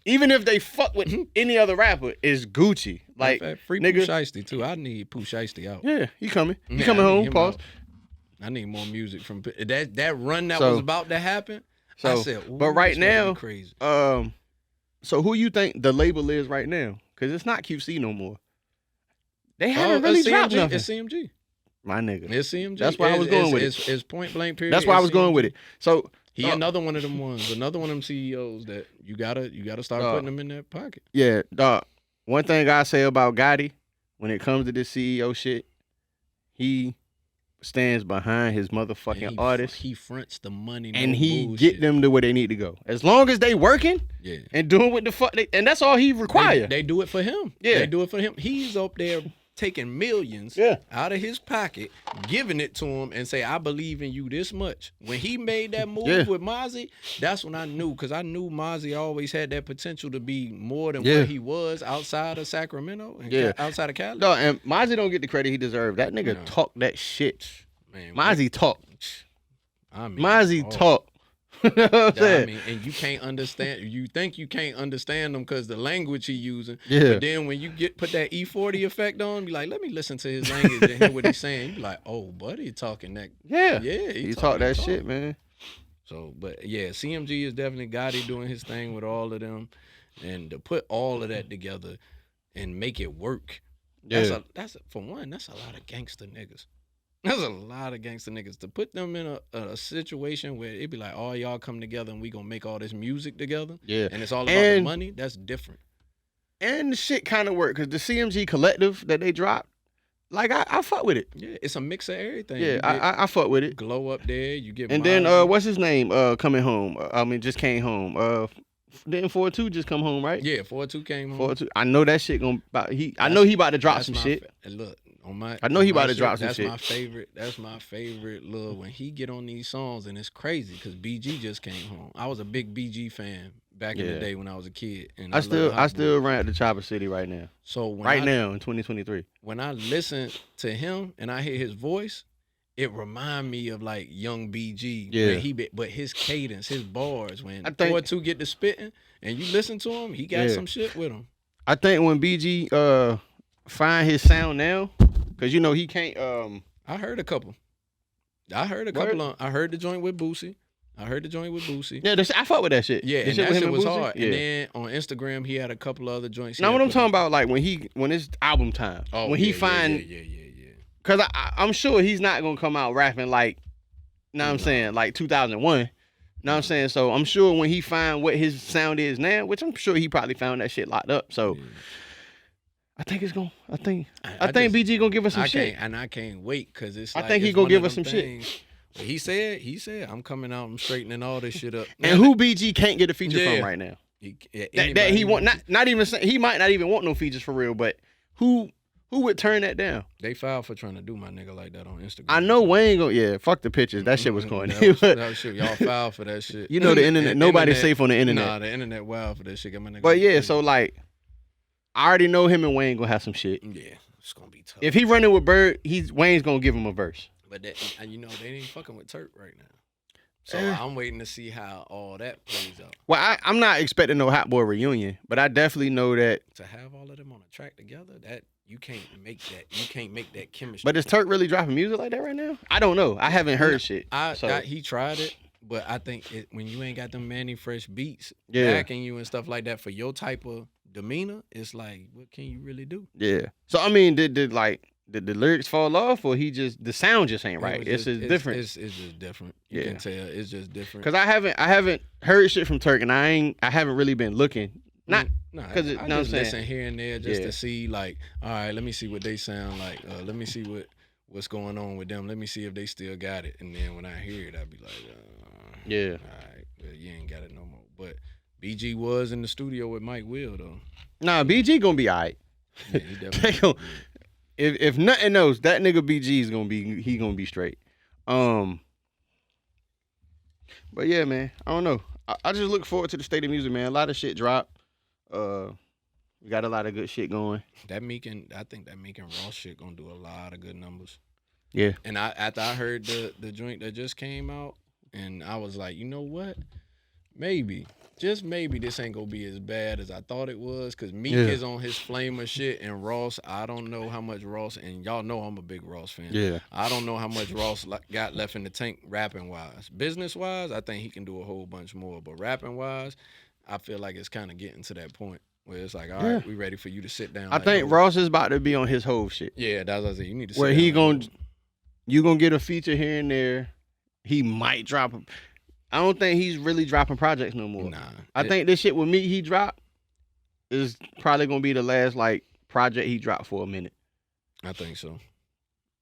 Even if they fuck with any other rapper, it's Gucci. Like free Pooh Shiesty too. I need Pooh Shiesty out. Yeah, he coming. He coming home. Pause. I need more music from that run that was about to happen. So, I said, but right now, crazy. So who you think the label is right now? Because it's not QC no more. They haven't really dropped CMG, nothing. It's CMG. My nigga. It's CMG. That's why I was going with it. It's point blank period. That's why I was going with it. So He another one of them ones, another one of them CEOs that you gotta start putting them in that pocket. Yeah, dog. One thing I say about Gotti, when it comes to this CEO shit, he stands behind his motherfucking artists. He fronts the money, and he get them to where they need to go. As long as they working, and doing what the fuck, and that's all he require. They do it for him. Yeah, they do it for him. He's up there taking millions out of his pocket, giving it to him, and say, "I believe in you this much." When he made that move with Mozzie, that's when I knew, because I knew Mozzie always had that potential to be more than what he was outside of Sacramento and outside of Cali. No, and Mozzie don't get the credit he deserved. That nigga talk that shit. Man, Mozzie talk. I mean, Mozzie talk. You know what I'm saying? I mean, and you can't understand. You think you can't understand them because the language he using. Yeah. But then when you put that E40 effect on, be like, let me listen to his language and hear what he's saying. You be like, oh, buddy, talking that. Yeah. He talk that shit, man. So, but yeah, CMG is definitely Gotti doing his thing with all of them, and to put all of that together and make it work. That's for one. That's a lot of gangster niggas. There's a lot of gangster niggas. To put them in a situation where it'd be like, all y'all come together and we gonna make all this music together. Yeah. And it's all about the money. That's different. And the shit kind of work, because the CMG collective that they dropped, like, I fuck with it. Yeah, it's a mix of everything. Yeah, I fuck with it. Glow up there, you get. And then what's his name? Coming home. Just came home. Didn't 4-2 just come home, right? Yeah, 4-2 came home. 4-2. I know that shit I know he about to drop some shit. Look. I know he about to drop some shit. That's my favorite. Look, when he get on these songs, and it's crazy because BG just came home. I was a big BG fan back in the day when I was a kid, and I still run at the Chopper City right now. So now in 2023, when I listen to him and I hear his voice, it remind me of like young BG. Yeah. But his cadence, his bars, when 4-2 get to spitting, and you listen to him, he got some shit with him. I think when BG find his sound now. Cause he can't. I heard a couple. I heard the joint with Boosie. Yeah, I fuck with that shit. Yeah, and that shit was hard. Yeah. And then on Instagram, he had a couple other joints. Now what I'm talking about, like when it's album time. Oh, when he find. Yeah. Cause I'm sure he's not gonna come out rapping like, I'm saying, like 2001. Know what I'm saying? So I'm sure when he find what his sound is now, which I'm sure he probably found that shit locked up. So. Yeah. I think BG gonna give us some shit, and I can't wait because it's. I think he gonna give us some shit. But he said, I'm coming out, I'm straightening all this shit up. And who BG can't get a feature from right now? That he want not even he might not even want no features for real, but who would turn that down? They filed for trying to do my nigga like that on Instagram. I know Wayne fuck the pictures. That shit was corny. That shit, y'all filed for that shit. You know the internet. Nobody's safe on the internet. Nah, the internet wild for that shit. Got my nigga. But yeah, so like. I already know him and Wayne gonna have some shit. Yeah, it's gonna be tough. If he running with Bird, Wayne's gonna give him a verse. But they ain't fucking with Turk right now. So I'm waiting to see how all that plays out. Well, I'm not expecting no Hot Boy reunion, but I definitely know that to have all of them on a track together, that you can't make that. You can't make that chemistry. But is Turk really dropping music like that right now? I don't know. I haven't heard shit. He tried it. But I think when you ain't got them Manny Fresh beats backing you and stuff like that for your type of demeanor, it's like, what can you really do? Yeah. So I mean, did the lyrics fall off, or the sound just ain't right? It's just different. It's just different. You can tell it's just different. Cause I haven't heard shit from Turk, and I haven't really been looking. Because I just listen here and there just to see, like, all right, let me see what they sound like. Let me see what's going on with them. Let me see if they still got it. And then when I hear it, I'll be like, yeah, all right, well, you ain't got it no more. But BG was in the studio with Mike Will though. Nah, BG gonna be all right. Yeah, he definitely. If nothing else, that nigga BG is gonna be straight. But yeah, man, I don't know. I just look forward to the state of music, man. A lot of shit dropped. We got a lot of good shit going. I think that Meek and Ross shit gonna do a lot of good numbers. Yeah. And after I heard the joint that just came out, and I was like, you know what? Maybe, just maybe, this ain't gonna be as bad as I thought it was. Cause Meek is on his flamer shit, and Ross, I don't know how much Ross, and y'all know I'm a big Ross fan. Yeah. I don't know how much Ross got left in the tank rapping wise. Business wise, I think he can do a whole bunch more. But rapping wise, I feel like it's kind of getting to that point. Where it's like, all right, we ready for you to sit down. I think Ross is about to be on his whole shit. Yeah, that's what I said. You need to sit where down. he gon' you gonna get a feature here and there. He might drop. I don't think he's really dropping projects no more. Nah. I think this shit with me he dropped is probably gonna be the last like project he dropped for a minute. I think so.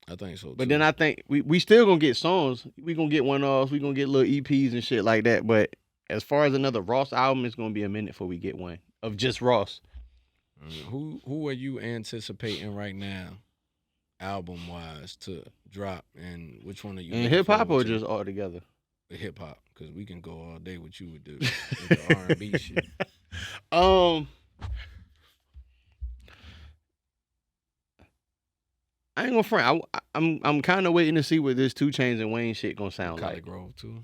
But then I think we still gonna get songs. We gonna get one-offs. We gonna get little EPs and shit like that. But as far as another Ross album, it's gonna be a minute before we get one of just Ross. Who are you anticipating right now, album wise, to drop, and which one are you? And hip hop or just all together? Hip hop, because we can go all day with you with the R&B shit. I ain't gonna front. I'm kind of waiting to see what this 2 Chainz and Wayne shit gonna sound like. Grove too.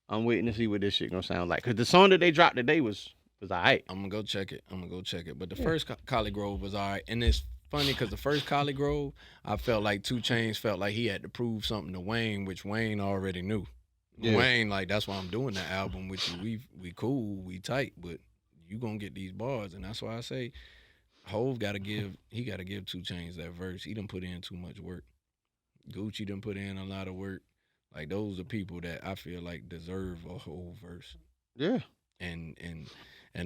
I'm waiting to see what this shit gonna sound like. Cause the song that they dropped today was alright. I'm gonna go check it. But the first Collie Grove was alright, and it's funny because the first Collie Grove, I felt like 2 Chainz felt like he had to prove something to Wayne, which Wayne already knew. Yeah. Wayne, like, that's why I'm doing that album with you. We cool, we tight, but you gonna get these bars, and that's why I say Hove gotta give 2 Chainz that verse. He done put in too much work. Gucci done put in a lot of work. Like, those are people that I feel like deserve a whole verse. Yeah. And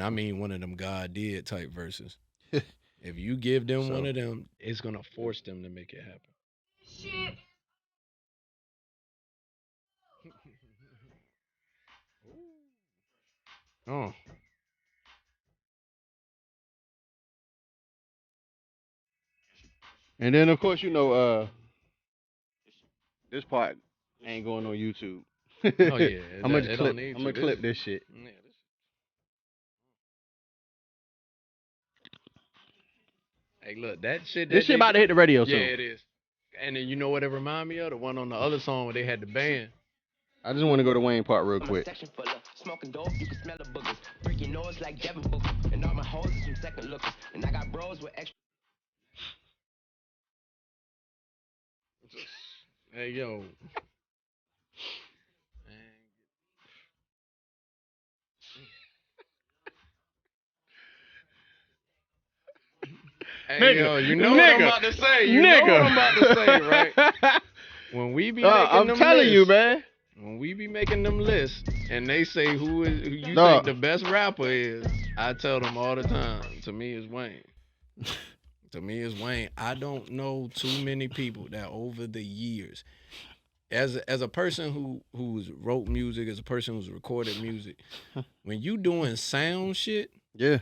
I mean one of them God did type verses. If you give them one of them, it's gonna force them to make it happen. Shit. Oh. And then of course this part ain't going on YouTube. Oh yeah. I'm gonna clip this shit. Yeah, hey, look, that shit. This shit about to hit the radio soon. Yeah, it is. And then you know what it remind me of? The one on the other song where they had the band. I just want to go to Wayne part real quick. Smoking dope, you can smell the boogers. Break your nose like Devin Booker. And all my hoes is some second lookers. And I got bros with extra. Hey, yo. Hey, nigga, yo, you know what I'm about to say. You know what I'm about to say, right? When we be making I'm them telling lists, you, man. When we be making them lists and they say who you think the best rapper is, I tell them all the time, to me it's Wayne. To me it's Wayne. I don't know too many people that over the years, as a person who's wrote music, as a person who's recorded music, when you doing sound shit, yeah,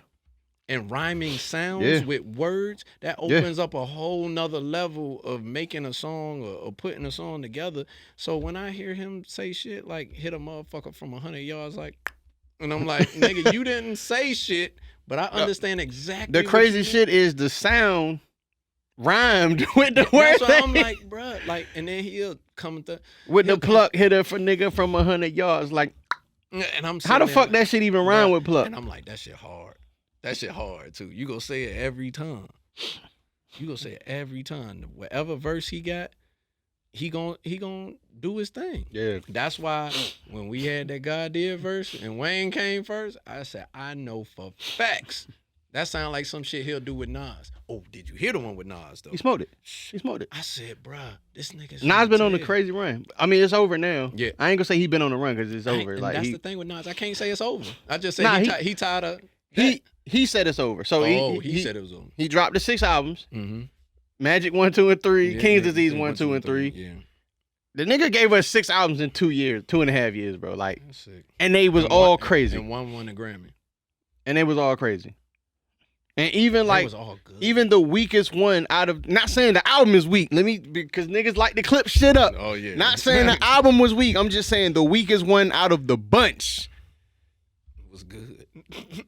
and rhyming sounds with words, that opens up a whole nother level of making a song or putting a song together. So when I hear him say shit like hit a motherfucker from 100 yards, like, and I'm like, nigga, you didn't say shit, but I understand exactly. The crazy shit is the sound rhymed with the word. That's why I'm like, bruh, like, and then he'll come with the pluck hitter for nigga from 100 yards, like, and I'm how the fuck that shit even rhyme with pluck? And I'm like, that shit hard. That shit hard too. You gonna say it every time. Whatever verse he got, he gonna do his thing. Yeah. That's why when we had that God did verse and Wayne came first, I said, I know for facts that sound like some shit he'll do with Nas. Oh, did you hear the one with Nas though? He smoked it. I said, bruh, this nigga. Nas been on a crazy run. I mean, it's over now. Yeah. I ain't gonna say he been on the run because it's over. Like that's the thing with Nas. I can't say it's over. I just say he tired of. He said it's over. So he said it was over. He dropped the 6 albums. Mm-hmm. Magic 1, 2, and 3. King's Disease 1, 2, and 3. Yeah. The nigga gave us 6 albums in 2 years, 2.5 years, bro. Like, and they was all crazy. And one won a Grammy. And they was all crazy. And even like, was all good. Even the weakest one out of, not saying the album is weak. Because niggas like to clip shit up. Oh yeah. Not saying the album was weak. I'm just saying the weakest one out of the bunch was good.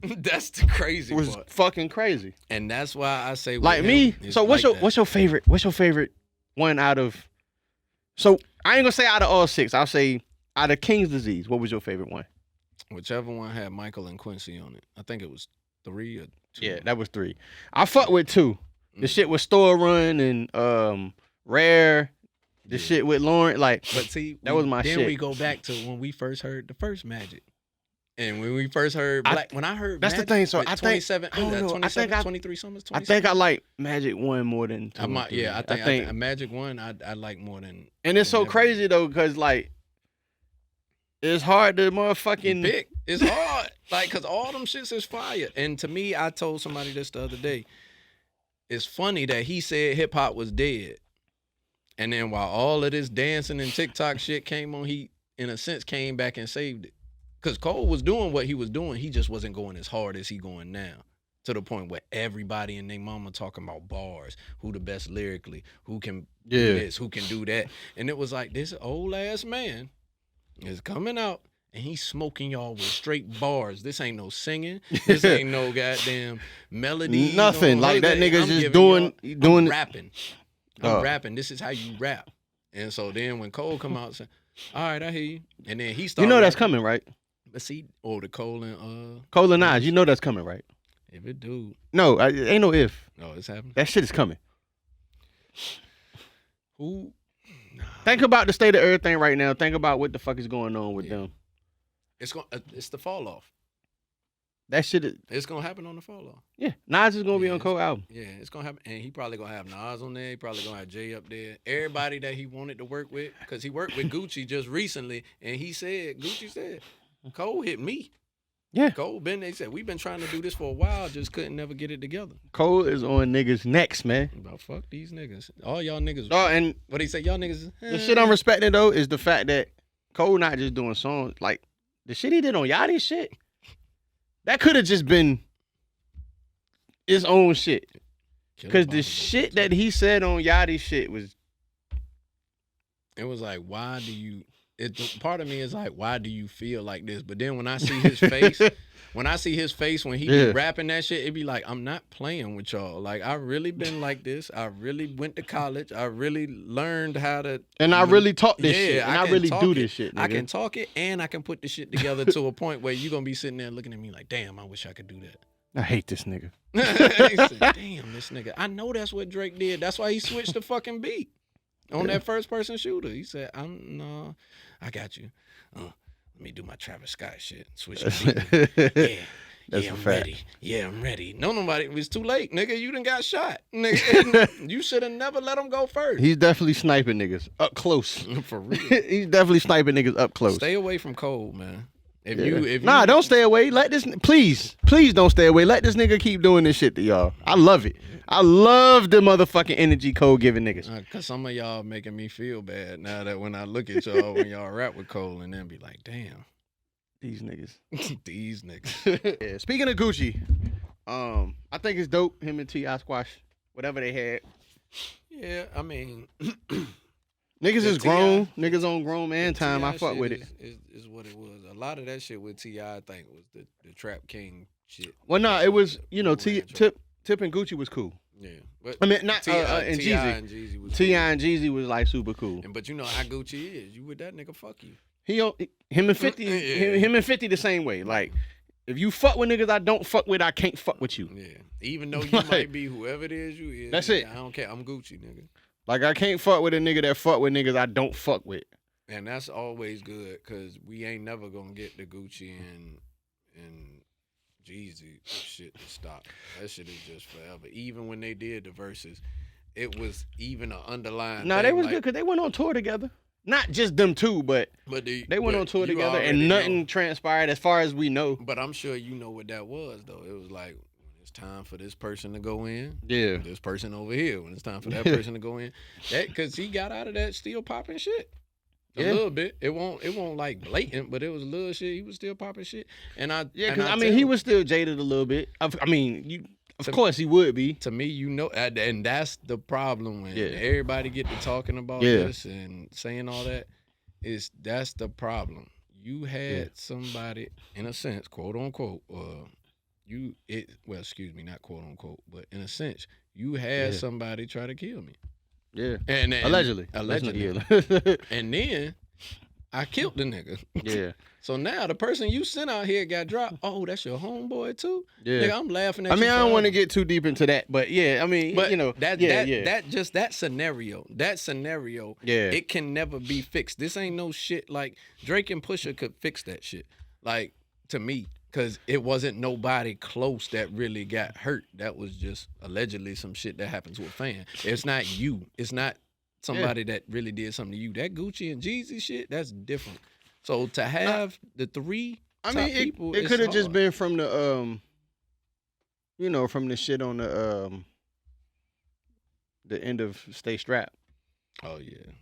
That's the crazy part. Was fucking crazy. And that's why I say like me. So what's your favorite one out of? So I ain't gonna say out of all 6. I'll say out of King's Disease. What was your favorite one? Whichever one had Michael and Quincy on it. I think it was 3 or 2. Yeah, that was 3. I fuck with 2. The shit with Store Run and Rare. The shit with Lauren, like, but see, that was my shit. Then we go back to when we first heard the first Magic. And when we first heard Black, when I heard that's Magic, the thing. So like I think 27, I don't know. 27, 23 summers. I think I like Magic 1 more than 2. I think Magic 1 I like more than. And it's than so crazy though, because like it's hard to motherfucking pick. It's hard, like, cause all them shits is fire. And to me, I told somebody this the other day. It's funny that he said hip hop was dead, and then while all of this dancing and TikTok shit came on, he in a sense came back and saved it. Because Cole was doing what he was doing. He just wasn't going as hard as he going now. To the point where everybody and their mama talking about bars. Who the best lyrically. Who can do this. Who can do that. And it was like, this old ass man is coming out and he's smoking y'all with straight bars. This ain't no singing. This ain't no goddamn melody. Nothing. Like that nigga's just doing rapping. I'm rapping. This is how you rap. And so then when Cole come out saying, all right, I hear you. And then he started. You know that's coming, right? But see, the Cole and Cole and Nas, you know that's coming, right? If it do. No, ain't no if. No, it's happening. That shit is coming. Who? Nah. Think about the state of everything right now. Think about what the fuck is going on with them. It's the fall off. That shit is. It's gonna happen on the fall off. Yeah, Nas is gonna be on Cole album. Yeah, it's gonna happen, and he probably gonna have Nas on there. He probably gonna have Jay up there. Everybody that he wanted to work with, because he worked with Gucci just recently, and Gucci said, Cole hit me. Yeah, Cole they said we've been trying to do this for a while, just couldn't never get it together. Cole is on niggas' necks, man. About fuck these niggas, all y'all niggas. Oh, and what he say, y'all niggas. The shit I'm respecting though is the fact that Cole not just doing songs like the shit he did on Yachty shit. That could have just been his own shit. Because the shit that he said on Yachty shit was. It was like, why do you. Part of me is like, why do you feel like this? But then when I see his face, when he be rapping that shit, it be like, I'm not playing with y'all. Like, I really been like this. I really went to college. I really learned how to. And I really talk this shit. And I really do this shit, nigga. I can talk it and I can put the shit together to a point where you're going to be sitting there looking at me like, damn, I wish I could do that. I hate this nigga. He said, damn, this nigga. I know that's what Drake did. That's why he switched the fucking beat. On that first person shooter. He said, I got you. Let me do my Travis Scott shit. Switch the beat. Yeah, I'm ready. Yeah, I'm ready. Nobody. It was too late, nigga. You done got shot. Nigga. You should have never let him go first. He's definitely sniping niggas up close. For real. He's definitely sniping niggas up close. Stay away from Cole, man. Nah, don't stay away. Let this please don't stay away. Let this nigga keep doing this shit to y'all. I love it. I love the motherfucking energy Cole giving niggas. Cause some of y'all making me feel bad now that when I look at y'all when y'all rap with Cole and then be like, damn, these niggas, these niggas. Yeah. Speaking of Gucci, I think it's dope. Him and T.I. squash whatever they had. Yeah, I mean. Niggas is grown. Niggas on grown man time. I fuck with it. Is what it was. A lot of that shit with T.I. I think was the Trap King shit. Well, no, it was, Tip and Gucci was cool. Yeah. But I mean, not T.I. and T.I. Jeezy. and Jeezy was T.I. cool. and Jeezy was like super cool. But you know how Gucci is. You with that nigga, fuck you. Him and 50, him and 50 the same way. Like, if you fuck with niggas I don't fuck with, I can't fuck with you. Yeah. Even though you might be whoever it is you is. That's it. I don't care. I'm Gucci, nigga. Like, I can't fuck with a nigga that fuck with niggas I don't fuck with. And that's always good, because we ain't never going to get the Gucci and Jeezy shit to stop. That shit is just forever. Even when they did the verses, it was even an underlying they was good, because they went on tour together. Not just them two, but they went on tour together, and nothing transpired as far as we know. But I'm sure you know what that was, though. It was like, it's time for this person to go in. Yeah. This person over here. When it's time for that person to go in. That, because he got out of that still popping shit. A little bit. It won't like blatant, but it was a little shit. He was still popping shit. Because he was still jaded a little bit. Of course he would be. To me, and that's the problem when everybody get to talking about this and saying all that. That's the problem. You had somebody, in a sense, quote unquote, excuse me, not quote unquote, but in a sense, you had somebody try to kill me. Yeah. And allegedly. And then I killed the nigga. Yeah. So now the person you sent out here got dropped. Oh, that's your homeboy too? Yeah. Nigga, I'm laughing at you. I mean, I don't want to get too deep into that, but yeah, I mean, that scenario, it can never be fixed. This ain't no shit like Drake and Pusha could fix that shit. Like, to me, because it wasn't nobody close that really got hurt. That was just allegedly some shit that happened to a fan. It's not you. It's not somebody that really did something to you. That Gucci and Jeezy shit, that's different. So to have the three top people, it could have just been from the from the shit on the end of Stay Strapped. Oh yeah.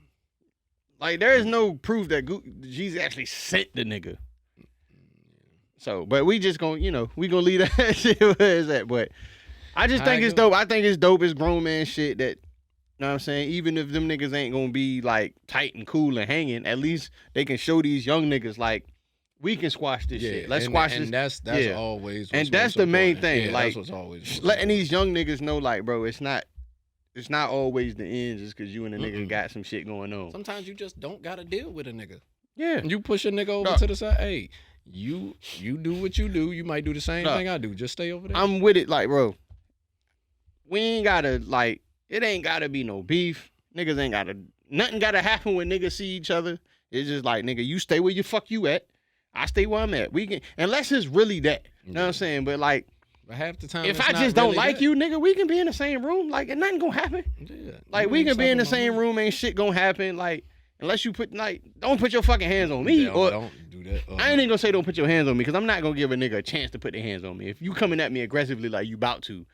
Like there is no proof that Jeezy actually sent the nigga. So, but we just gonna, we gonna leave that shit where it's at. But I just think it's dope. I think it's dope. It's grown man shit that, you know what I'm saying? Even if them niggas ain't gonna be like tight and cool and hanging, at least they can show these young niggas like, we can squash this shit. Let's squash this. And that's always. And that's the main thing. Yeah, like, that's what's always letting these young niggas know, like, bro, it's not always the end just because you and the nigga got some shit going on. Sometimes you just don't gotta deal with a nigga. Yeah. You push a nigga over to the side. Hey, you do what you do. You might do the same thing I do. Just stay over there. I'm with it, like, bro. We ain't gotta, like, it ain't gotta be no beef. Niggas ain't gotta, nothing gotta happen when niggas see each other. It's just like, nigga, you stay where you fuck you at. I stay where I'm at. We can, unless it's really that. You know what I'm saying? But like, but half the time, if I just don't like you, nigga, we can be in the same room. Like, and nothing gonna happen. Yeah. Like, we can be in the same room, ain't shit gonna happen. Like, unless you don't put your fucking hands on me. Or don't do that. I ain't even gonna say don't put your hands on me, because I'm not gonna give a nigga a chance to put their hands on me. If you coming at me aggressively like you about to,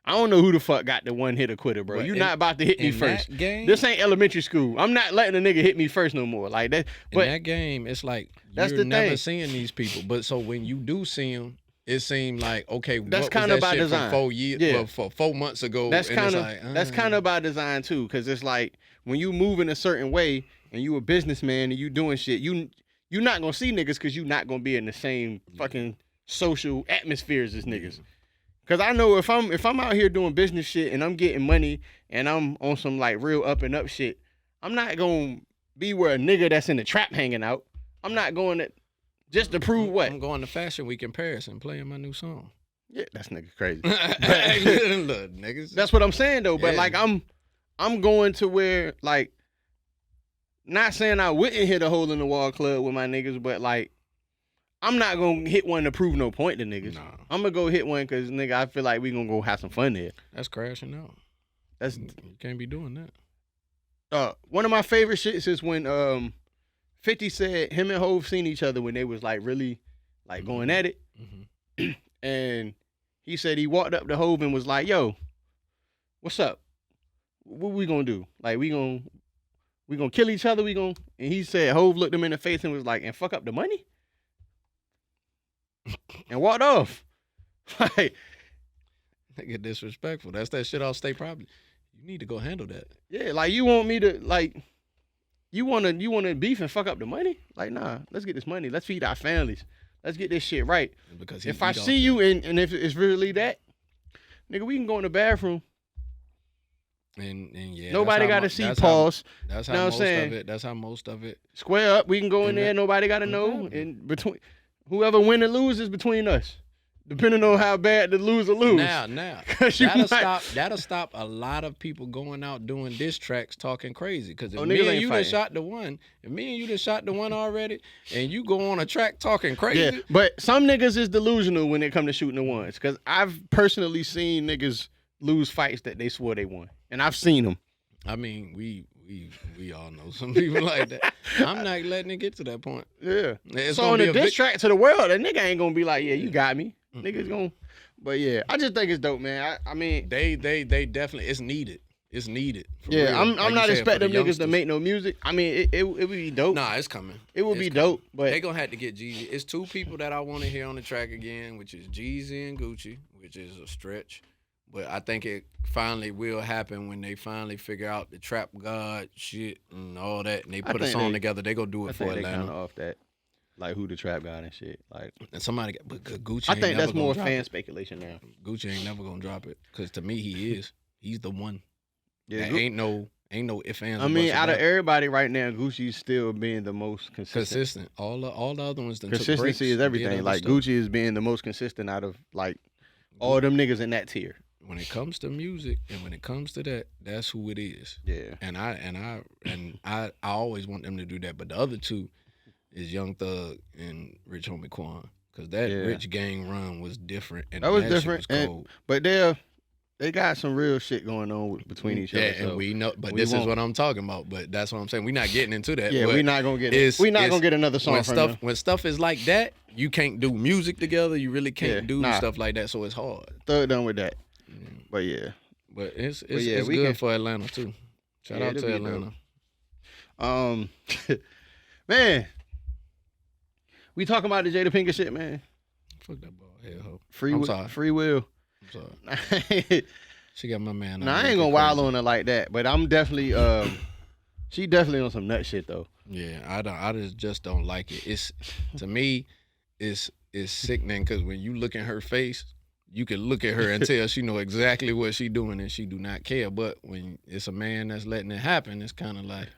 I don't know who the fuck got the one hitter quitter, bro. You not about to hit me first. This ain't elementary school. I'm not letting a nigga hit me first no more. Like that. But in that game, it's like that's you're the never thing. seeing these people. But so when you do see them, it seemed like, okay, that's kind of by design. 4 years, well, for 4 months ago. That's kind of by design too, because it's like when you move in a certain way and you a businessman and you doing shit, you're not gonna see niggas because you're not gonna be in the same fucking social atmospheres as niggas. Cause I know if I'm out here doing business shit and I'm getting money and I'm on some like real up and up shit, I'm not gonna be where a nigga that's in the trap hanging out. I'm not going to just to prove what. I'm going to Fashion Week in Paris and playing my new song. Yeah, that's nigga crazy. Look, niggas. That's what I'm saying though. But like I'm going to where, like, not saying I wouldn't hit a hole in the wall club with my niggas, but like, I'm not going to hit one to prove no point to niggas. Nah. I'm going to go hit one because, nigga, I feel like we going to go have some fun there. That's crashing out. You can't be doing that. One of my favorite shits is when 50 said him and Hov seen each other when they was like really like going at it. Mm-hmm. And he said he walked up to Hov and was like, yo, what's up? What we going to do? Like, we going to kill each other? And he said, Hov looked him in the face and was like, and fuck up the money? And walked off. Like, nigga disrespectful. That's that shit off state property. You need to go handle that. Yeah, like you want me to like you wanna beef and fuck up the money? Like, nah, let's get this money. Let's feed our families. Let's get this shit right. Because if I see you and if it's really that, nigga, we can go in the bathroom. And yeah, nobody got to see pause. That's how most of it. That's how most of it. Square up. We can go in there. Nobody got to know. And between whoever win and lose is between us, depending on how bad the loser lose. Now, that'll stop a lot of people going out doing diss tracks talking crazy. Because if me and you done shot the one already, and you go on a track talking crazy. Yeah, but some niggas is delusional when it come to shooting the ones. Because I've personally seen niggas lose fights that they swore they won, and I've seen them. I mean, we all know some people like that. I'm not letting it get to that point. Yeah. So on a diss track to the world, a nigga ain't gonna be like, yeah, you got me. Mm-hmm. Niggas gonna. But yeah, I just think it's dope, man. I mean, they definitely, it's needed. It's needed. Yeah, real. I'm not expecting niggas to make no music. I mean, it would be dope. Nah, it's coming. It would be dope, but they gonna have to get Jeezy. It's two people that I want to hear on the track again, which is Jeezy and Gucci, which is a stretch. But I think it finally will happen when they finally figure out the Trap God shit and all that, and they put a song together. They gonna do it for Atlanta. They kind of off that, like who the Trap God and shit. Like, and somebody, but Gucci. I think that's more fan speculation now. Gucci ain't never gonna drop it because to me he is. He's the one. Yeah, ain't no if ands. I mean, out of everybody right now, Gucci's still being the most consistent. All the other ones. Consistency is everything. Like Gucci is being the most consistent out of like all them niggas in that tier. When it comes to music and when it comes to that, that's who it is. Yeah. And I always want them to do that. But the other two is Young Thug and Rich Homie Quan. Because that Rich Gang run was different. And that was different. Shit was cold. But they got some real shit going on between each other. Yeah, and we know. But this is what I'm talking about. But that's what I'm saying. We're not getting into that. Yeah, we're not gonna get it. We're not gonna get another song from them. When stuff is like that, you can't do music together. You really can't do stuff like that. So it's hard. Third done with that. But yeah. But it's good for Atlanta too. Shout out to Atlanta. Man, we talking about the Jada Pinkett shit, man. Fuck that ball head hoe. Free will. I'm sorry. She got my man. Nah, I ain't gonna wild on her like that, but I'm definitely she definitely on some nut shit though. Yeah, I just don't like it. It's to me, it's sickening because when you look in her face, you can look at her and tell she know exactly what she doing and she do not care. But when it's a man that's letting it happen, it's kind of like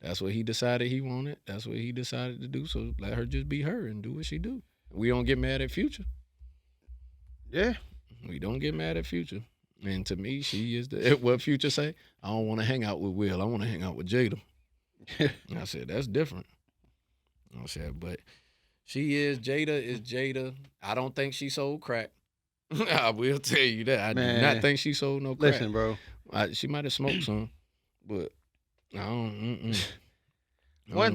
that's what he decided he wanted. That's what he decided to do. So let her just be her and do what she do. We don't get mad at Future. Yeah. We don't get mad at Future. And to me, she is what Future say, I don't want to hang out with Will. I want to hang out with Jada. I said, that's different. I said, but Jada is Jada. I don't think she sold crack. I will tell you that. I do not think she sold no crack. Listen, bro. She might have smoked some, but I don't. One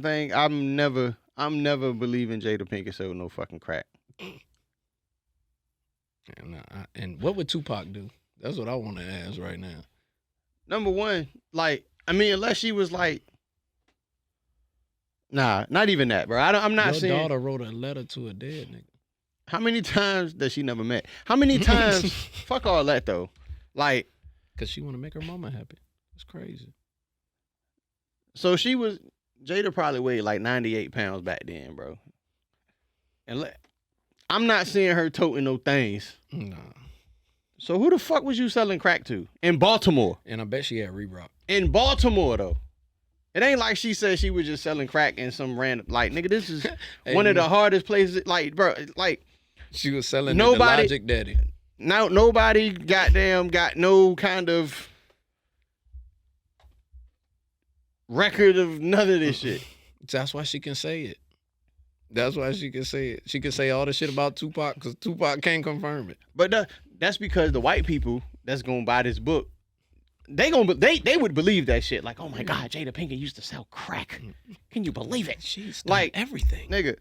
thing, I'm never believing Jada Pinkett sold no fucking crack. And what would Tupac do? That's what I want to ask right now. Number one, unless she was like, nah, not even that, bro. I'm not saying. Your daughter wrote a letter to a dead nigga. How many times does she never met? How many times? Fuck all that though. Like, cause she want to make her mama happy. It's crazy. So Jada probably weighed like 98 pounds back then, bro. And I'm not seeing her toting no things. Nah. So who the fuck was you selling crack to? In Baltimore. And I bet she had Reebok. In Baltimore, though. It ain't like she said she was just selling crack in some random, like, nigga, this is one of the hardest places, like, bro, like. She was selling the Logic Daddy. Now, nobody goddamn got no kind of record of none of this shit. That's why she can say it. That's why she can say it. She can say all the shit about Tupac because Tupac can't confirm it. But that's because the white people that's gonna buy this book, they would believe that shit. Like, oh my God, Jada Pinkett used to sell crack. Can you believe it? She's like everything, nigga.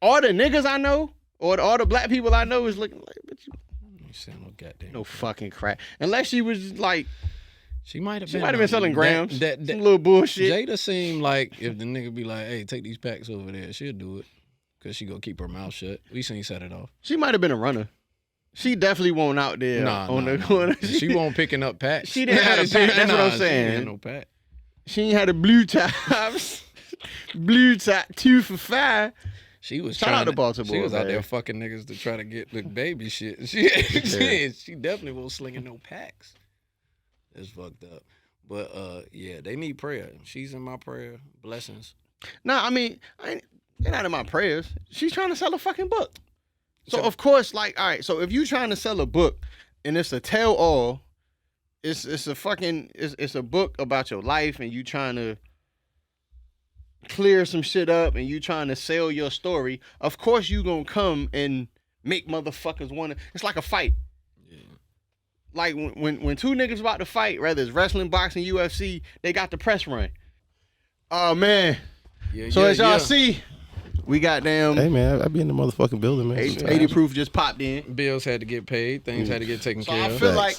All the niggas I know, or all the black people I know, is looking like, but you sound no goddamn no fucking crack. Unless she was like. She might have been selling grams. Some little bullshit. Jada seemed like if the nigga be like, hey, take these packs over there, she'll do it. Because she gonna keep her mouth shut. We seen set it off. She might have been a runner. She definitely won't out there the corner. She won't picking up packs. She didn't have a pack. That's what I'm saying. She ain't no pack. She ain't had a blue tops. Blue top 2 for $5. She was shout out to Baltimore. She was out there fucking niggas to try to get the baby shit. She definitely won't slinging no packs. It's fucked up. But yeah, they need prayer. She's in my prayer. Blessings. Nah, I mean, they're not in my prayers. She's trying to sell a fucking book. So of course, like, all right, so if you trying to sell a book and it's a tell all, it's a book about your life and you trying to clear some shit up and you trying to sell your story, of course you gonna come and make motherfuckers wanna, it's like a fight. Yeah. Like when two niggas about to fight, whether it's wrestling, boxing, UFC, they got the press run. Oh man. Yeah, so as y'all see, we got damn. Hey man, I be in the motherfucking building, man. 80 proof just popped in. Bills had to get paid. Things had to get taken care of. I feel like,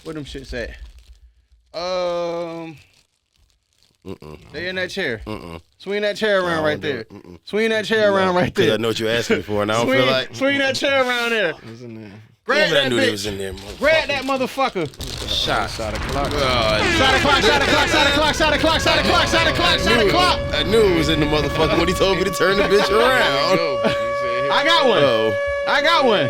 where them shits at? Stay in that chair. Swing that chair around right there. Swing that chair around right there. I know what you're asking for, and I don't feel like. Swing that chair around there. Grab that bitch. Was in there, grab that motherfucker. Shot o'clock. Shot o'clock. I knew it was in the motherfucker when he told me to turn the bitch around. I got one.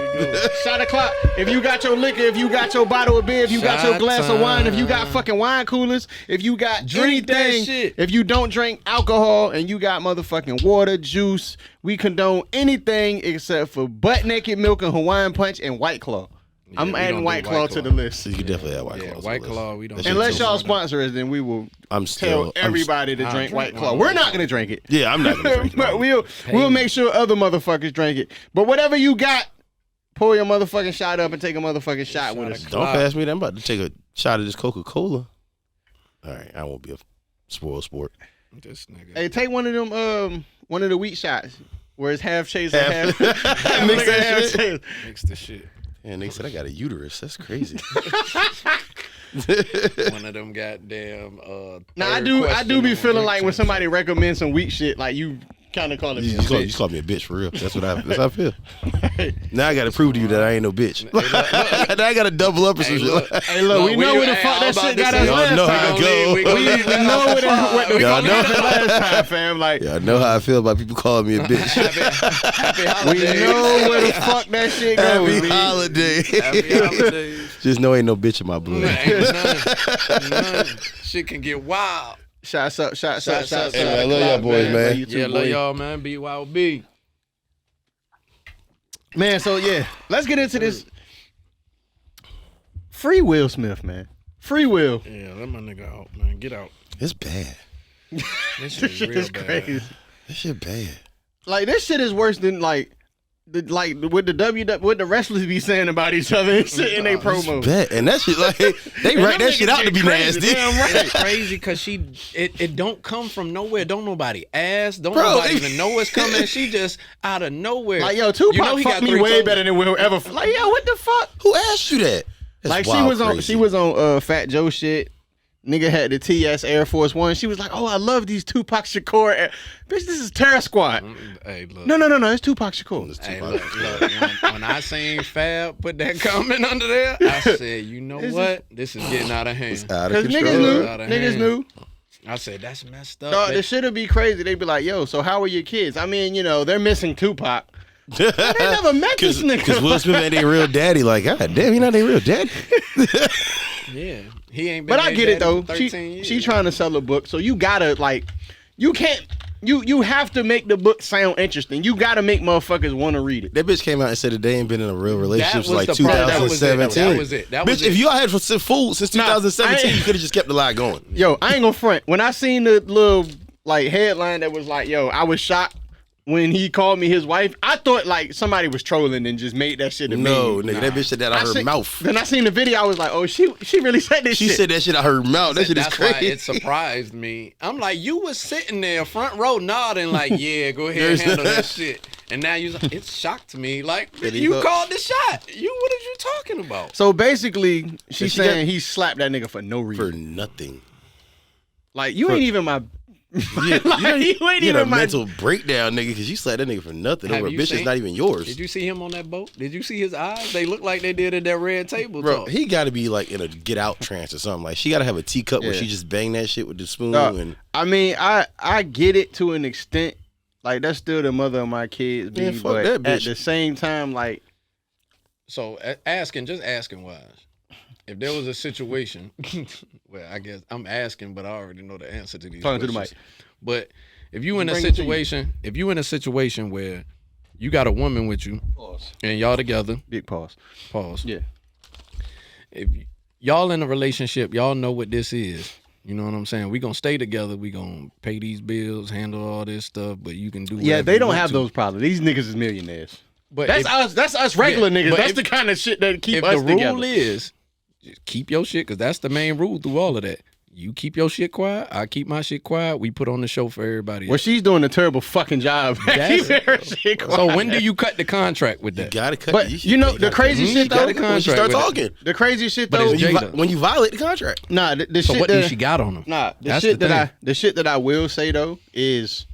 Shot o'clock. If you got your liquor, if you got your bottle of beer, if you got your glass of wine, if you got fucking wine coolers, if you got anything, if you don't drink alcohol and you got motherfucking water, juice, we condone anything except for butt naked milk and Hawaiian punch and White Claw. I'm we adding don't White do Claw to the list. So you can definitely add White Yeah, Claws. White Claw, we don't. That shit Unless too. y'all sponsor us, then we will I'm tell still everybody to I'll drink drink White Claw. one. We're not gonna drink it. Yeah, I'm not gonna drink it. But we'll make sure other motherfuckers drink it. But whatever you got, pour your motherfucking shot up and take a motherfucking shot with us. Don't pass me that. I'm about to take a shot of this Coca-Cola. All right, I won't be a spoiled sport. This nigga. Hey, take one of them, one of the wheat shots where it's half chase and half. Mix that shit. Mix the shit. And they said I got a uterus. That's crazy. One of them goddamn. Now I third do question be on feeling drink like when champs. somebody recommends some weak shit, like you kind of calling me You a just bitch. called me a bitch for real. That's how I feel. Now I got to prove to you that I ain't no bitch. Now I got to double up or some shit. Hey, look, we know where the fuck that shit got us Y'all last know time. how it go. We know what the Y'all fuck know. happened last time, fam. Like, Yeah, I know how I feel about people calling me a bitch. Happy we holidays. know where the fuck that shit goes. Happy holiday. Happy holidays. Just know ain't no bitch in my blood. Ain't none. Shit can get wild. Shots up. Shots up. Hey, man, I love y'all boys, man. You too, Yeah, love boy. y'all, man. B.Y.O.B. Man, so yeah, let's get into this. Free Will Smith, man. Free Will. Yeah, let my nigga out, man. Get out. It's bad. This This shit shit real is bad. crazy. This shit bad. Like, this shit is worse than like what the wrestlers be saying about each other and shit in their promo. Bad. And that shit, like, they write that shit out to be crazy, nasty. damn right. It's crazy because it don't come from nowhere. Don't nobody ask. Don't Bro, nobody they- even know it's coming. She just out of nowhere. Like, yo, Tupac You know he fucked got me 3 way toes. better than Will ever. Like, yo, what the fuck? Who asked you that? That's Like, wild she was on Fat Joe shit. Nigga had the TS Air Force One. She was like, "Oh, I love these Tupac Shakur." Bitch, this is Terror Squad. Hey, look. No, it's Tupac Shakur. Hey, look. When I seen Fab put that comment under there, I said, you know what? This is getting out of hand. Out of Because control. niggas knew. Out of Niggas hand. knew. I said, that's messed up. Dog, man. this shit'd be crazy. They'd be like, "Yo, so how are your kids?" I mean, you know, they're missing Tupac. They never met this nigga. Because Will Smith ain't their real daddy. Like, God damn, he not their real daddy. Yeah. He ain't been But I their get it daddy though. for 13 years. She trying to sell a book, so you gotta like, you can't. You have to make the book sound interesting. You gotta make motherfuckers want to read it. That bitch came out and said that they ain't been in a real relationship was since like the problem. That was it. 2017. That was it. That was bitch, if it. y'all had food since Nah, 2017, I- you could have just kept the lie going. Yo, I ain't gonna front. When I seen the little like headline that was like, "Yo, I was shocked when he called me his wife," I thought like somebody was trolling and just made that shit a No, meme. nigga, that bitch said that out her seen- mouth. Then I seen the video. I was like, "Oh, she really said this She shit." said that shit out her mouth. That shit is That's why crazy. it surprised me. I'm like, you was sitting there front row nodding like, yeah, go ahead and There's- handle that shit. And now it shocked me. Like, But he you thought- called the shot. What are you talking about? So basically, she's she got- saying he slapped that nigga for no For reason. nothing. Like you ain't even my. Yeah, Like, you ain't you had a even my. mental breakdown, nigga, because you slapped that nigga for nothing Have over a you bitch that's seen- not even yours. Did you see him on that boat? Did you see his eyes? They look like they did at that red table Bro, talk. he got to be like in a get out trance or something. Like she got to have a teacup where Yeah. she just bang that shit with the spoon Dog, and I mean, I get it to an extent. Like that's still the mother of my kids, Man, B, fuck but that at bitch. the same time, like So just asking wise, if there was a situation, well, I guess I'm asking, but I already know the answer to these Talking to the questions. But if you in a Bring it to you. situation where you got a woman with you and y'all together, big pause. pause. Yeah. If y'all in a relationship, y'all know what this is. You know what I'm saying? We gonna stay together. We gonna pay these bills, handle all this stuff. But you can do. Yeah, whatever they you don't want have to. those problems. These niggas is millionaires. But That's if, us. That's us regular Yeah, niggas. but That's if- the kind of shit that keep if us the rule together. is just keep your shit, because that's the main rule through all of that. You keep your shit quiet. I keep my shit quiet. We put on the show for everybody Well, else. she's doing a terrible fucking job. That's- Keeping her shit quiet. So when do you cut the contract with you that? got to cut. But you know the crazy Mhm, shit you gotta though. con- when you start contract with talking. The crazy shit But though. it's Jada. When you violate the contract. Nah, the So shit what that do she got on him? Nah, the That's shit the that thing. the shit that I will say though is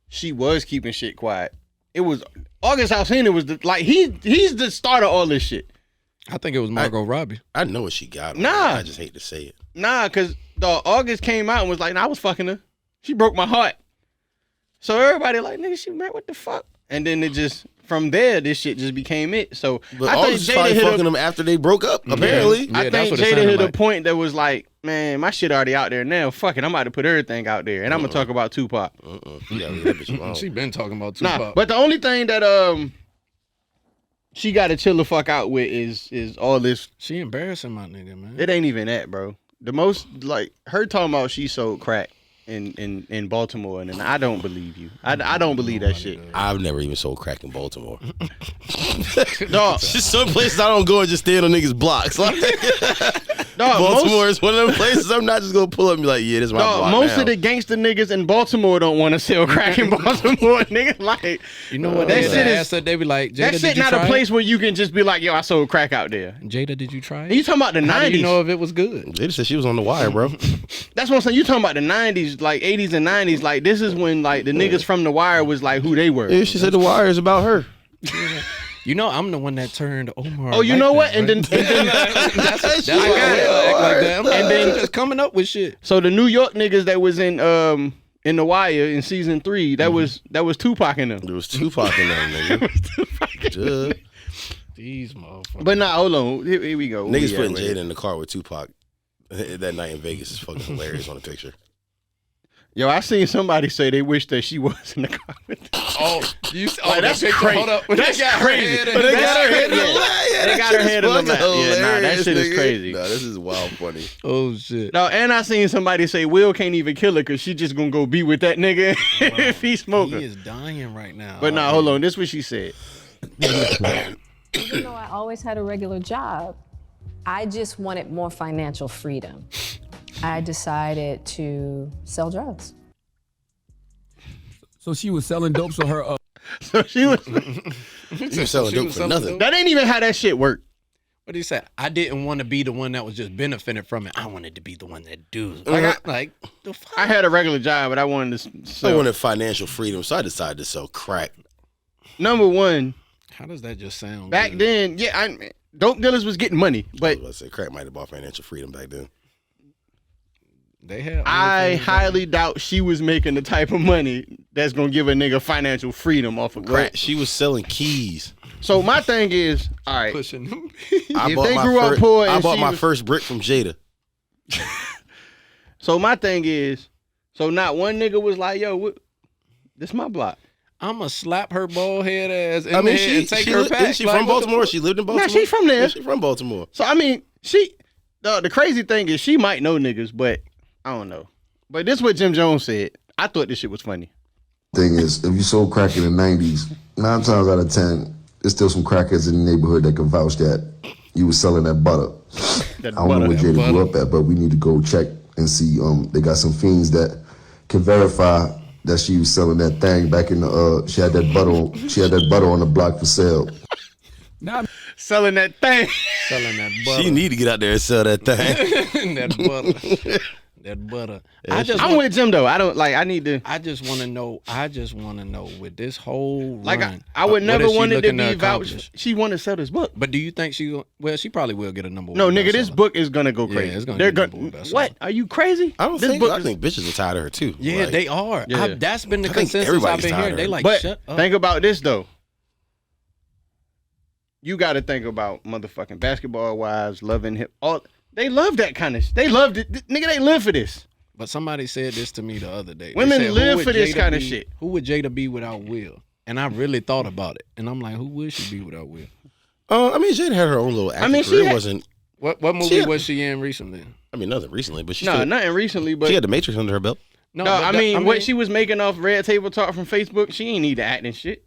she was keeping shit quiet. It was August Alsina was like he's the start of all this shit. I think it was Margot Robbie. I know what she got. On Nah. her. I just hate to say it. Nah, cause the August came out and was like, nah, I was fucking her. She broke my heart. So everybody like, nigga, she met what the fuck? And then it just from there, this shit just became it. So But I think August was probably Jada hit fucking them after they broke up. Apparently, Yeah, I that's think what it Jada sounded hit a like. point that was like, man, my shit already out there now. Fuck it, I'm about to put everything out there, and I'm gonna talk about Tupac. you gotta leave that bitch alone. She been talking about Nah, Tupac. but the only thing that she got to chill the fuck out with is all this. She embarrassing my nigga, man. It ain't even that, bro. The most like her talking about she sold crack in Baltimore, and I don't believe you. I don't believe that shit. I've never even sold crack in Baltimore. Dog, It's just some places I don't go and just stand on niggas' blocks. Like, dog, Baltimore is one of them places I'm not just gonna pull up and be like, yeah, this is my block most now. of the gangster niggas in Baltimore don't want to sell crack in Baltimore, nigga. Like, You know what? that They shit is- asked her, they be like, Jada, that did shit you not try a place it? where you can just be like, yo, I sold crack out there. Jada, did you try And it? you talking about the How do 90s? you know if it was good? Jada said she was on the wire, bro. That's what I'm saying. You talking about the 90s, like 80s and 90s. Like, this is when like the niggas from The Wire was like who they were. Yeah, she said the wire is about her. You know, I'm the one that turned Omar. Oh, you like know that, what? And right? then that's why She I got it. act like that. I'm like, And then- she just coming up with shit. so the New York niggas that was in The Wire in season 3, that was Tupac in them. There was Tupac in there, nigga. Duh. These motherfuckers. But nah, hold on. Here we go. Niggas Yeah, putting wait. Jada in the car with Tupac that night in Vegas is fucking hilarious on the picture. Yo, I seen somebody say they wish that she was in the car with them. Oh, you Like, that's that picture, crazy. Hold up. That's They got her crazy. head in But the they back. got her head in the Yeah, They that got shit her is head in the fucking lap. Yeah, nah, that hilarious, shit is nigga. crazy. Nah, this is wild funny. Oh shit. No, and I seen somebody say Will can't even kill her because she just gonna go be with that nigga if he smoking. He is dying right now. But nah, hold on. This is what she said. Even though I always had a regular job, I just wanted more financial freedom. I decided to sell drugs. So she was selling dope, so her So she was. You was selling dope for nothing. That ain't even how that shit work. What he said? I didn't want to be the one that was just benefiting from it. I wanted to be the one that do. Like the fuck. I had a regular job, but I wanted to I sell. wanted financial freedom, so I decided to sell crack. Number one, How does that just sound? back good? then, yeah, dope dealers was getting money, I but was about to say crack might have bought financial freedom back then. They had. I OnlyFans highly doubt she was making the type of money that's gonna give a nigga financial freedom off of crack. Right, she was selling keys. So my thing is, all right, pushing them. I If bought they my grew up first, poor I and bought she my was- first brick from Jada. so my thing is, so not one nigga was like, yo, this my block. I'ma slap her bald head ass in I the mean, head she and take she, her li- back. isn't she Like, from what the Baltimore? fuck? She lived in Baltimore. she from there. Yeah, she from Baltimore. So I mean, the crazy thing is she might know niggas, but I don't know. But this is what Jim Jones said. I thought this shit was funny. Thing is, if you sold crack in the 90s, 9 times out of 10, there's still some crackheads in the neighborhood that can vouch that you was selling that butter. That I don't know where butter. Jada grew up at, but we need to go check and see. They got some fiends that can verify that she was selling that thing back in the. She had that butter on the block for sale. Selling that thing. Selling that butter. She need to get out there and sell that thing. that butter. That butter. I just I'm want, with Jim though. I don't like. I need to. I just want to know. I just want to know with this whole Like run, I would what never is she want it to looking be accomplish? vouched. She want to sell this book. But do you think she? Well, she probably will get a number one. No, nigga, this bestseller. book is gonna go Yeah, crazy. it's gonna They're get gonna. number one bestseller. What? Are you crazy? I don't This think. book I is- think bitches are tired of her too. Yeah, Like, they are. Yeah. That's been the I think consensus I've everybody's been tired hearing. of They her. like But shut up. think about this though. You got to think about motherfucking basketball wives loving hip. All they love that kind of. They loved it, nigga. They live for this. But somebody said this to me the other day. They Women said, who live would for this Jada kinda be- shit. Who would Jada be without Will? And I really thought about it. And I'm like, who would she be without Will? I mean, Jada had her own little acting mean, she career. had- Wasn't. What movie She- was she in recently? I mean, nothing recently, but she No, still, nothing recently, but she had the Matrix under her belt. no, but I that- mean, what she was making off Red Table Talk from Facebook, she ain't need to act and shit.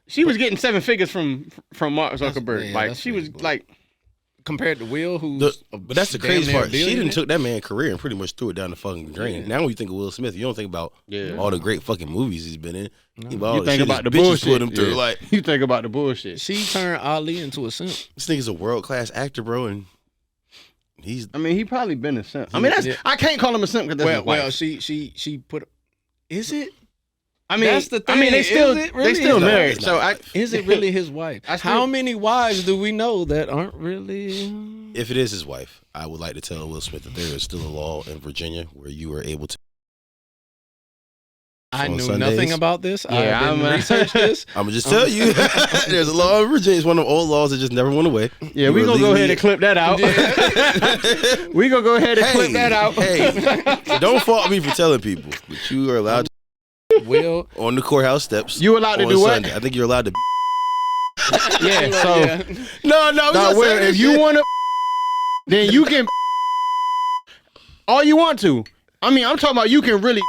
She was getting 7 figures from Mark Zuckerberg. yeah, like that's she was Facebook. like, compared to Will, who's But that's the damn crazy near part. She billionaire? didn't took that man's career and pretty much threw it down the fucking drain. Yeah. Now when you think of Will Smith, you don't think about Yeah. all the great fucking movies he's been in. You, think all you the think shit about the his bitches bullshit. put him through. Yeah. Like, You think about the bullshit. She turned Ali into a simp. this nigga's a world class actor, bro, and he's I mean, he probably been a simp. I mean, that's Yeah. I can't call him a simp because that's his wife. Well, she put. Is it? I mean, that's the I mean, they thing. still Is it really? they still It's not- married. it's So not. Is it really his wife? I still- How many wives do we know that aren't really? if it is his wife, I would like to tell Will Smith that there is still a law in Virginia where you are able to. I On knew Sundays? nothing about this. Yeah, I didn't I'm- research this. I'm gonna just tell you, there's a law in Virginia. It's one of the old laws that just never went away. yeah, You we are gonna go legally- ahead and clip that out. We gonna go ahead and clip that out. Hey, don't fault me for telling people, but you are allowed to Will on the courthouse steps. You allowed to on do what? Sunday. I think you're allowed to. Yeah, so No, nah, well, if you want to, then you can all you want to. I mean, I'm talking about you can really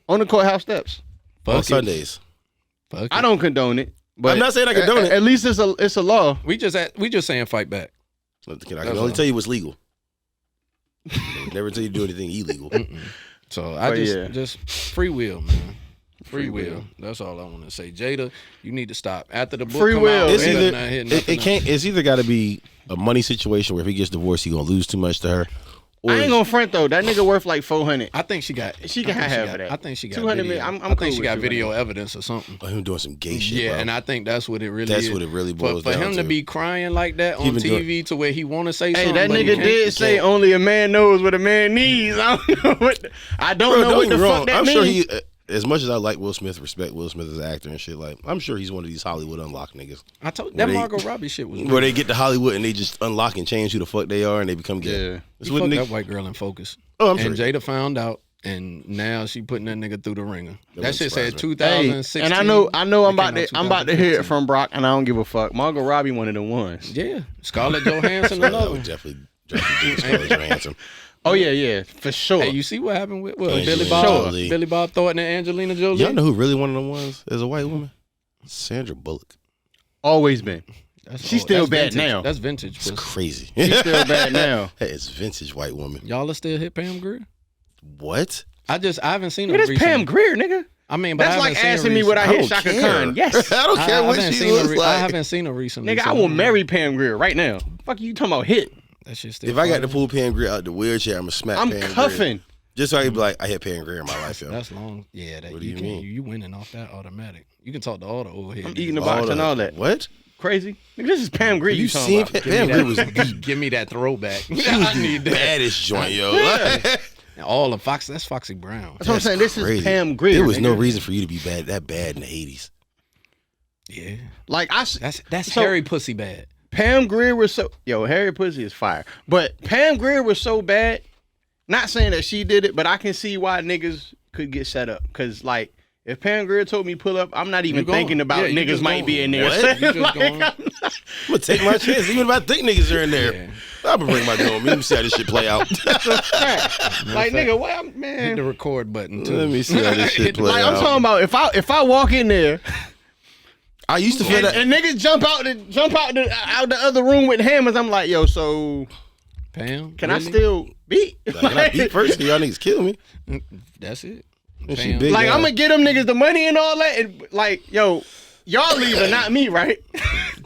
on the courthouse steps. on Fuck it. Sundays. Fuck it. I don't condone it, but I'm not saying I condone it. At least it's a law. We just saying fight back. I can only tell you what's legal. Never tell you to do anything illegal. So I But just free will, man. Free will. That's all I want to say. Jada, you need to stop. After the book Free come will. out, It's you either better not hit it nothing can't. else. It's either got to be a money situation where if he gets divorced, he gonna lose too much to her. Or I ain't gonna front though. That nigga worth like 400. I think she got. She can I think have got- that. I think she got 200 video. million. I'm I think cool she with got 200. video evidence or something. him doing some gay shit. Yeah, bro. and I think that's what it really That's is. what it really boils for down him to. to be crying like that He on been TV to where he want to say Hey, something. that but he nigga can't. did say only a man knows what a man needs. I don't know what. I don't Bro, know don't what get the me fuck wrong. that I'm means. sure he. As much as I like Will Smith, respect Will Smith as an actor and shit. Like, I'm sure he's one of these Hollywood unlock niggas I told Where that they- Margot Robbie shit was. where they get to Hollywood and they just unlock and change who the fuck they are and they become gay. Yeah. That's He what fucked niggas- that white girl in Focus. Oh, I'm and sure. Jada found out, and now she putting that nigga through the ringer. That wouldn't shit said surprise me. 2016. and I know I'm It about came to out I'm about to hear it 2015. from Brock, and I don't give a fuck. Margot Robbie one of the ones. Yeah, Scarlett Johansson I another would one. definitely do Scarlett Johansson. Oh yeah, for sure. Hey, you see what happened with Angelina Jolie. Billy Bob Thornton and Angelina Jolie? Y'all know who really one of them was as a white woman? Sandra Bullock. Always been. That's She's still bad vintage. now. That's vintage. It's pussy. crazy. She's still bad now. Hey, it's vintage white woman. Y'all are still hit Pam Grier? What? I haven't seen her Nigga, that's recently. Pam Grier, nigga. I mean, but That's I like haven't seen her asking me what I recently. hit don't Shaka care. Khan. Yes. I don't care what haven't she seen her looks re- like. I haven't seen her recently. Nigga, so I will marry Pam Grier right now. Fuck you talking about hit. That shit still. If I got fire. to pull Pam Grier out the wheelchair, I'm gonna smack I'm Pam Grier. cuffing. Just so I can be like, I hit Pam Grier in my life, yo. That's long. Yeah, that What do you you can. mean? You winning off that automatic. You can talk to all the old heads. I'm eating the box and all that. What? Crazy. Nigga, this is Pam Grier You talking seen about. Pam Grier was the Give me that throwback. I need that. baddest joint, yo. And all of Fox. That's Foxy Brown. That's what I'm saying. This crazy. is Pam Grier. There was no nigga. reason for you to be that bad in the 80s. Yeah, Like that's So- Harry Pussy bad. Pam Grier was so Harry Pussy is fire. But Pam Grier was so bad. Not saying that she did it, but I can see why niggas could get set up. Cause like if Pam Grier told me pull up, I'm not even You going. thinking about Yeah, you niggas just might going. be in there. What? You just Like, going. I'm I'm gonna take my chance, even if I think niggas are in there. Yeah. I'm gonna bring my gun with me. Let me see how this shit play out. like nigga, what Hit man? the record button too. Let me see how this shit Hit the- play Like I'm out. talking about if I walk in there I used to feel and, that. and niggas jump out the other room with hammers, I'm like, yo, so Pam, can I really? still beat? Can I beat first? Y'all niggas kill me. That's it. And she Pam. big. Like ass. I'm gonna get them niggas the money and all that, and like, yo, y'all leaving, not me, right?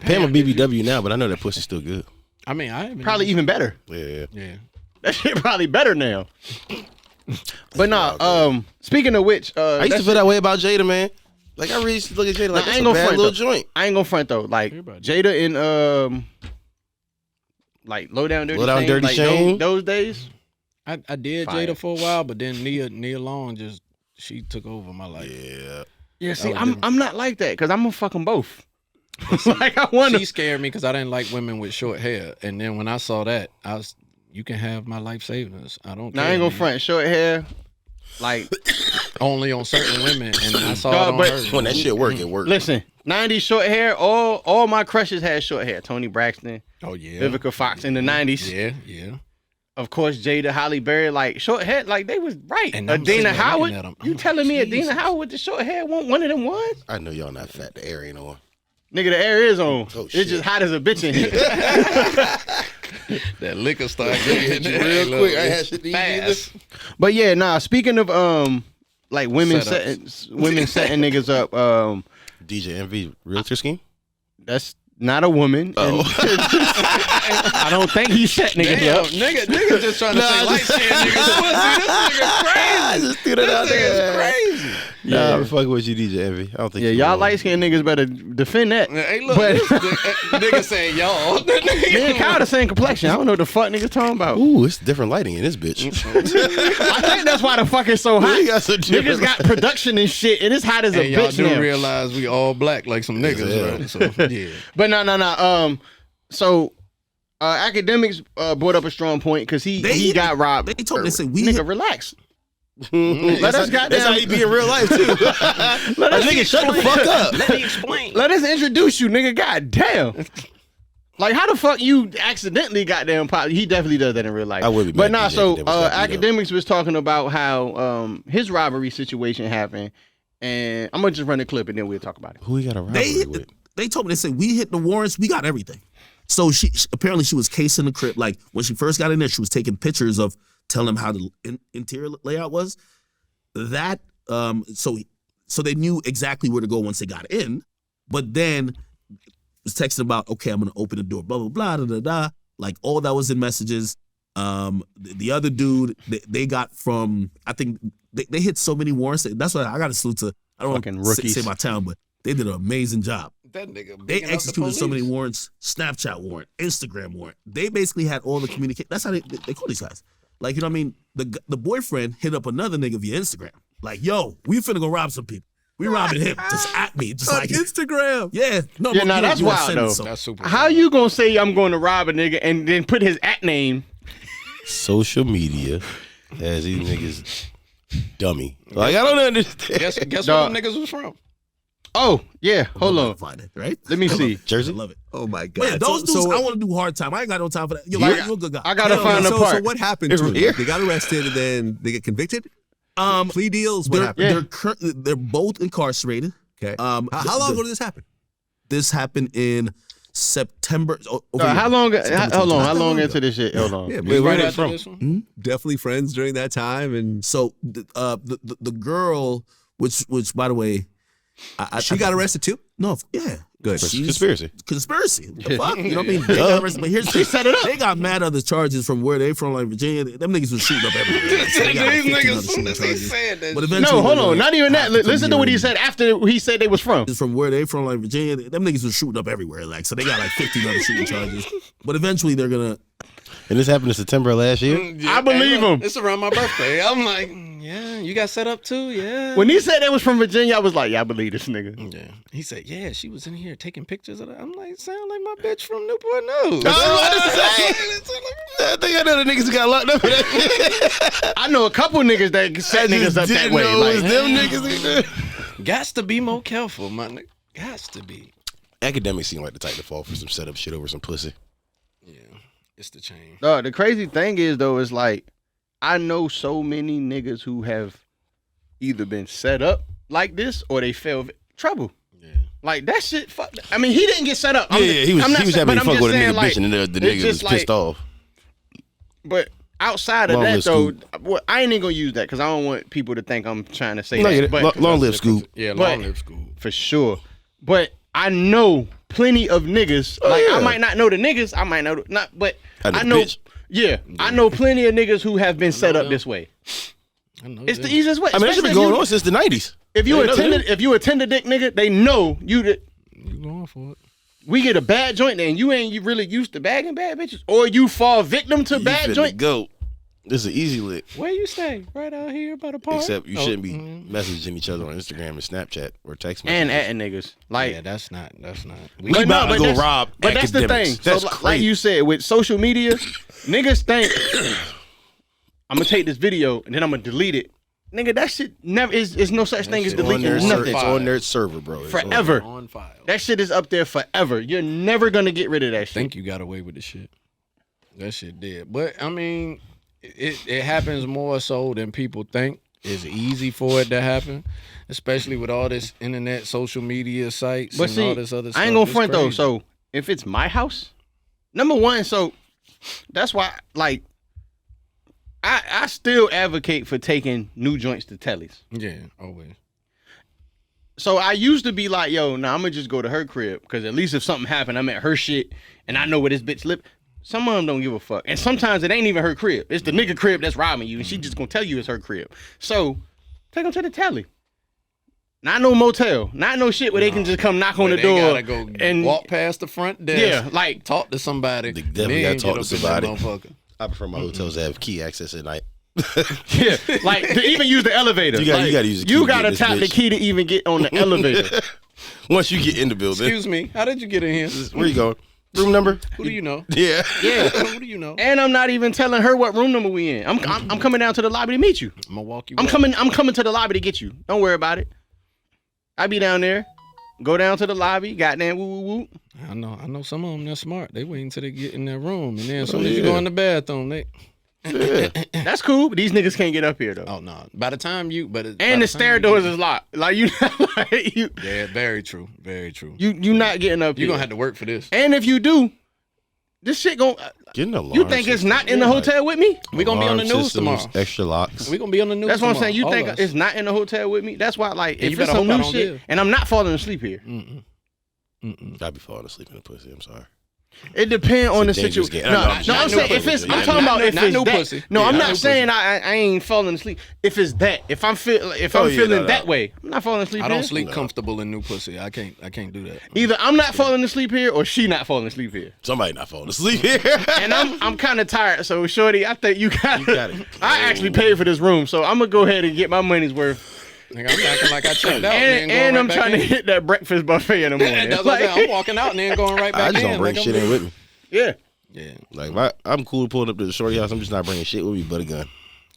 Pam a BBW now, but I know that pussy's still good. I mean, I haven't Probably even better. Yeah. Yeah. That shit probably better now. But nah, speaking of which, I used to feel that way about Jada, man. Like I really used to look at Jada like Nah, I that's ain't a gonna bad front, little though. joint. I ain't gonna front though. Like Everybody. Jada and like Low Down Dirty Low Down Shame, Dirty like Shame. those days. I did Fire. Jada for a while, but then Nia Long just she took over my life. Yeah. Yeah, see, was I'm different. I'm not like that because I'm gonna fuck them both. Like I want She to. scared me because I didn't like women with short hair, and then when I saw that, you can have my life savings. I don't. Now I care, ain't gonna man. front short hair. Like Only on certain women, and I saw Dog, it on but- her. When that shit work, it worked. listen, 90s short hair. All my crushes had short hair. Tony Braxton, Oh yeah. Vivica Fox in the 90s. Yeah. Of course, Jada, Halle Berry, like short hair, like they was right. And I'm sitting Adina there Howard, looking at 'em. you I'm telling me like, Adina Jesus. Howard with the short hair won't one of them ones? I know y'all not fat. The air ain't on. Nigga, the air is on. Oh, It's shit. just hot as a bitch in here. That liquor started getting Real quick, I ain't had shit to eat fast. But yeah, nah. Speaking of like women Setups. setting niggas up. DJ Envy realtor scheme. That's not a woman. Oh. and I don't think he set niggas Damn, up. nigga just trying to Nah, say I light just- skinned niggas pussy. This nigga I crazy. just threw that out This nigga's there. crazy. Nah, I'm fucking with you, DJ Envy. I don't think Yeah, you y'all wrong. light skinned niggas better defend that. Hey, look, But- this nigga saying y'all. Me and Kyle the same complexion. I don't know what the fuck niggas talking about. Ooh, it's different lighting in this bitch. I think that's why the fuck is so hot. We got some Niggas different got production and shit, and it's hot as a Hey, y'all bitch do now. realize we all black like some niggas, Yeah. right? So yeah. But no. So academics brought up a strong point because he got robbed. they told me, Or- they said we nigga hit- relax. Let us That's how he be in real life too. Nigga, shut the fuck up. Let me explain. Let us introduce you, nigga. God damn. Like, how the fuck you accidentally goddamn pop? He definitely does that in real life. I would be but mad nah, if so Academics got beat up. Academics was talking about how his robbery situation happened, and I'm gonna just run the clip and then we'll talk about it. Who he got a robbery with? They told me, they said, we hit the warrants, we got everything. So she apparently she was casing the crib. Like when she first got in there, she was taking pictures of telling them how the interior layout was. That so they knew exactly where to go once they got in. But then was texting about, okay, I'm gonna open the door, blah blah blah, da da da. Like all that was in messages. The other dude, they got from, I think they hit so many warrants. That's why I got to salute to, I don't want to say my town, but they did an amazing job. That nigga. They executed so many warrants, Snapchat warrant, Instagram warrant. They basically had all the communication. That's how they call these guys. Like, you know what I mean? The boyfriend hit up another nigga via Instagram. Like, yo, we finna go rob some people. We robbing him. Just at me. Just like Instagram. Yeah. No, Yeah, nah, that's wild though. That's super. How you gonna say I'm going to rob a nigga and then put his at name? Social media has these niggas dummy. Like, I don't understand. Guess where Dog. them niggas was from? Oh yeah, hold on. Find it, right? Let me see. Jersey? I love it. Oh my But yeah, god. those dudes, So- I want to do hard time. I ain't got no time for that. Yo, Like, you're a good guy. I gotta No, find the so part. what happened to them? Here. They got arrested and then they get convicted? Plea deals? What happened? They're both incarcerated. Okay. Um, How long ago did this happen? This happened in September. How long? September Hold on. How 29th. long into this shit? Hold on. Yeah, Wait, where Right they after from? this one? definitely friends during that time, and So the girl, which by the way, she got arrested too. No, yeah, Good. She's- Conspiracy. Conspiracy. The fuck? You know what I mean? They got arrested, but here's the thing. They got mad other charges from where they from, like Virginia. Them niggas was shooting up everywhere. So they got, like, 15 other shooting charges. But eventually, No, hold they're on. gonna Not even that. have to Listen to what he be said after he said they was from. from where they from, like Virginia. Them niggas was shooting up everywhere. Like, so they got like 15 other shooting charges. But eventually, they're gonna. And this happened in September of last year? I believe him. It's around my birthday. I'm like, yeah, you got set up too? Yeah. When he said they was from Virginia, I was like, yeah, I believe this nigga. Yeah. He said, yeah, she was in here taking pictures of that. I'm like, sound like my bitch from Newport News. I was about to say. I think I know the niggas who got locked up for that shit. I know a couple niggas that set niggas up that Didn't way. know it was Like, them niggas. Gots to be more careful, my nigga. Gots to be. Academics seem like the type to fall for some setup shit over some pussy. Yeah. It's the chain. the crazy thing is though, is like I know so many niggas who have either been set up like this or they fell trouble. Yeah. Like that shit. Fuck. I mean, he didn't get set up. He was having but fun I'm with a just nigga saying, bitch and the it's nigga was just pissed off. But outside of Long that live though, Scoop. I ain't even gonna use that because I don't want people to think I'm trying to say No, that. yeah, But long live Scoop. Yeah, But- long live school. for sure. But I know plenty of niggas. Like yeah. I might not know the niggas. I might know not, but I know I the know. bitch. Yeah, I know plenty of niggas who have been set up them. this way. I know It's the them. easiest way. I mean, that shit Especially been going on since the 90s. If you Ain't nothing attended, if you attend a dick nigga, they know you. You going for it. We get a bad joint, and you really used to bagging bad bitches, or you fall victim to You bad finna joint. go. This is an easy lick. Where you stay? Right out here by the park. Except you Oh, shouldn't be messaging each other on Instagram and Snapchat or text And messages. atting niggas, like. Yeah, that's not. We about to go that's- rob But that's the thing. academics. That's so, like crazy. you said, with social media, niggas think I'm gonna take this video and then I'm gonna delete it. Nigga, that shit never is no such thing as shit on deleting there, nothing. It's on their server, bro. It's on- Forever. on file. That shit is up there forever. You're never gonna get rid of that shit. Think you got away with the shit. That shit did. But I mean, it happens more so than people think. It's easy for it to happen, especially with all this internet, social media sites, But and see, all this other stuff. I ain't gonna It's front though. crazy. So if it's my house, number one, so that's why like I still advocate for taking new joints to tellies. yeah, always. So I used to be like, yo, nah, I'm gonna just go to her crib because at least if something happened, I'm at her shit and I know where this bitch live. Some of them don't give a fuck, and sometimes it ain't even her crib. It's the nigga crib that's robbing you, and she just gonna tell you it's her crib. So take them to the telly. Not no motel, not no shit where they can just come knock on Where the they door gotta go and walk past the front desk. yeah, like talk to somebody. They definitely then gotta talk get to up in that somebody. motherfucker. I prefer my hotels to have key access at night. yeah, like to even use the elevator. You gotta Like, use the key You to gotta get this tap the bitch. key to even get on the elevator. Once you get in the building, Excuse me, how did you get in here? where you going? room number? Who do you know? Yeah. Yeah. Who do you know? And I'm not even telling her what room number we in. I'm coming down to the lobby to meet you. I'm gonna walk you. I'm back. coming to the lobby to get you. Don't worry about it. I be down there. Go down to the lobby. Goddamn woo woo woo. I know some of them. They're smart. They wait until they get in their room, and then as soon as you go in the bathroom, they. That's cool, but these niggas can't get up here though. Oh no! By the time you, And the stair doors is locked. Like you, Yeah, very true. Very true. You not getting up here. You're gonna have to work for this. And if you do, this shit gon' Getting alarm You think it's system. not in the hotel with me? We're gonna be on the Alarm news systems, tomorrow. Extra locks. We're gonna be on the news. That's what I'm tomorrow, saying. You all think us. it's not in the hotel with me? That's why, like, Yeah, if you it's better some hope I new don't shit, live. and I'm not falling asleep here. I be falling asleep in the pussy. I'm sorry. It depends on the It's a dangerous situation. game. No, No, I'm not saying new if it's. pussy. I'm Not talking about if not it's new that. pussy. No, Yeah, I'm not not new saying I ain't falling asleep. If it's that, if I'm yeah, feeling no. that way, I'm not falling asleep. I don't here. sleep comfortable in new pussy. I can't do that. Either I'm not falling asleep here, or she not falling asleep here. Somebody not falling asleep here. And I'm kind of tired. So, shorty, I think you got gotta it. I actually paid for this room, so I'm gonna go ahead and get my money's worth. Nigga, I'm acting like I checked out And I'm trying to hit that breakfast buffet in the morning. That's what I'm saying. I'm walking out and then going right back I in. just don't bring like shit I'm in with me. Yeah. Yeah, Like I'm cool pulling up to the shorty house. I'm just not bringing shit with me but a gun.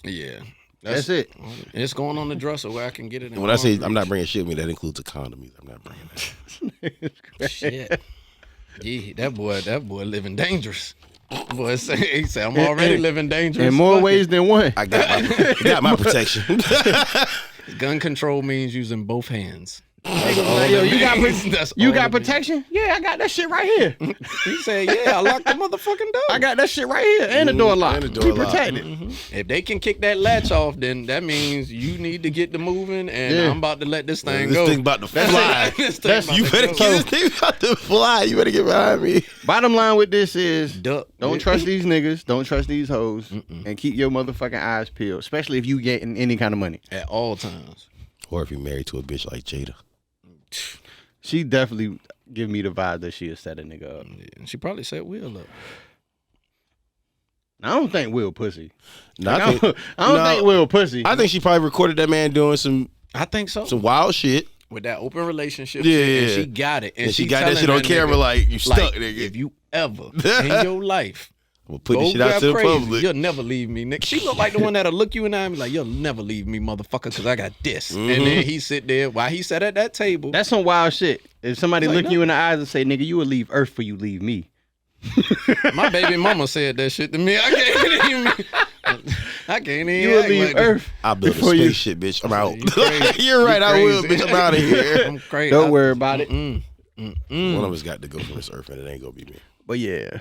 yeah. That's it. It's going on the dresser where I can get it. And when I say I'm not bringing shit with me, that includes a condom. I'm not bringing that. Shit. Yeah, that boy living dangerous. Boy he said I'm already living dangerous. In more Fuck ways than one. I got my protection. it. Gun control means using both hands. Like, yo, you got That's you all got it means. protection? Yeah, I got that shit right here. He said, "Yeah, I locked the motherfucking door." I got that shit right here, and the door locked. and the door We locked. protected. If they can kick that latch off, then that means you need to get to moving, and Yeah. I'm about to let this thing This go. thing about to fly. This thing about You to better go. get this thing about to fly. You better get behind me. Bottom line with this is, Duck. don't trust these niggas, don't trust these hoes, and keep your motherfucking eyes peeled, especially if you getting any kind of money. At all times. Or if you're married to a bitch like Jada. She definitely give me the vibe that she'll set a nigga up. Yeah, she probably set Will up. I don't think Will pussy. No, I don't think Will pussy. I think she probably recorded that man doing some I think so. wild shit. With that open relationship, Yeah, shit, and yeah. she got it, And she got that telling shit on camera nigga, like, you stuck, like, nigga. If you ever in your life I'm gonna put go this shit out grab to the crazy, public. you'll never leave me, nigga. She look like the one that'll look you in the eye and be like, "You'll never leave me, motherfucker, because I got this." And then he sit there while he sat at that table. That's some wild shit. If somebody Like, look no. you in the eyes and say, "Nigga, you would leave Earth for you leave me." My baby mama said that shit to me. I can't even. You would act leave like Earth. I built a before you- spaceship, bitch. I'm out. You crazy. You're right, You I will, crazy. bitch. I'm out of here. I'm crazy. Don't worry about it. One of us got to go from this earth, and it ain't gonna be me. But yeah,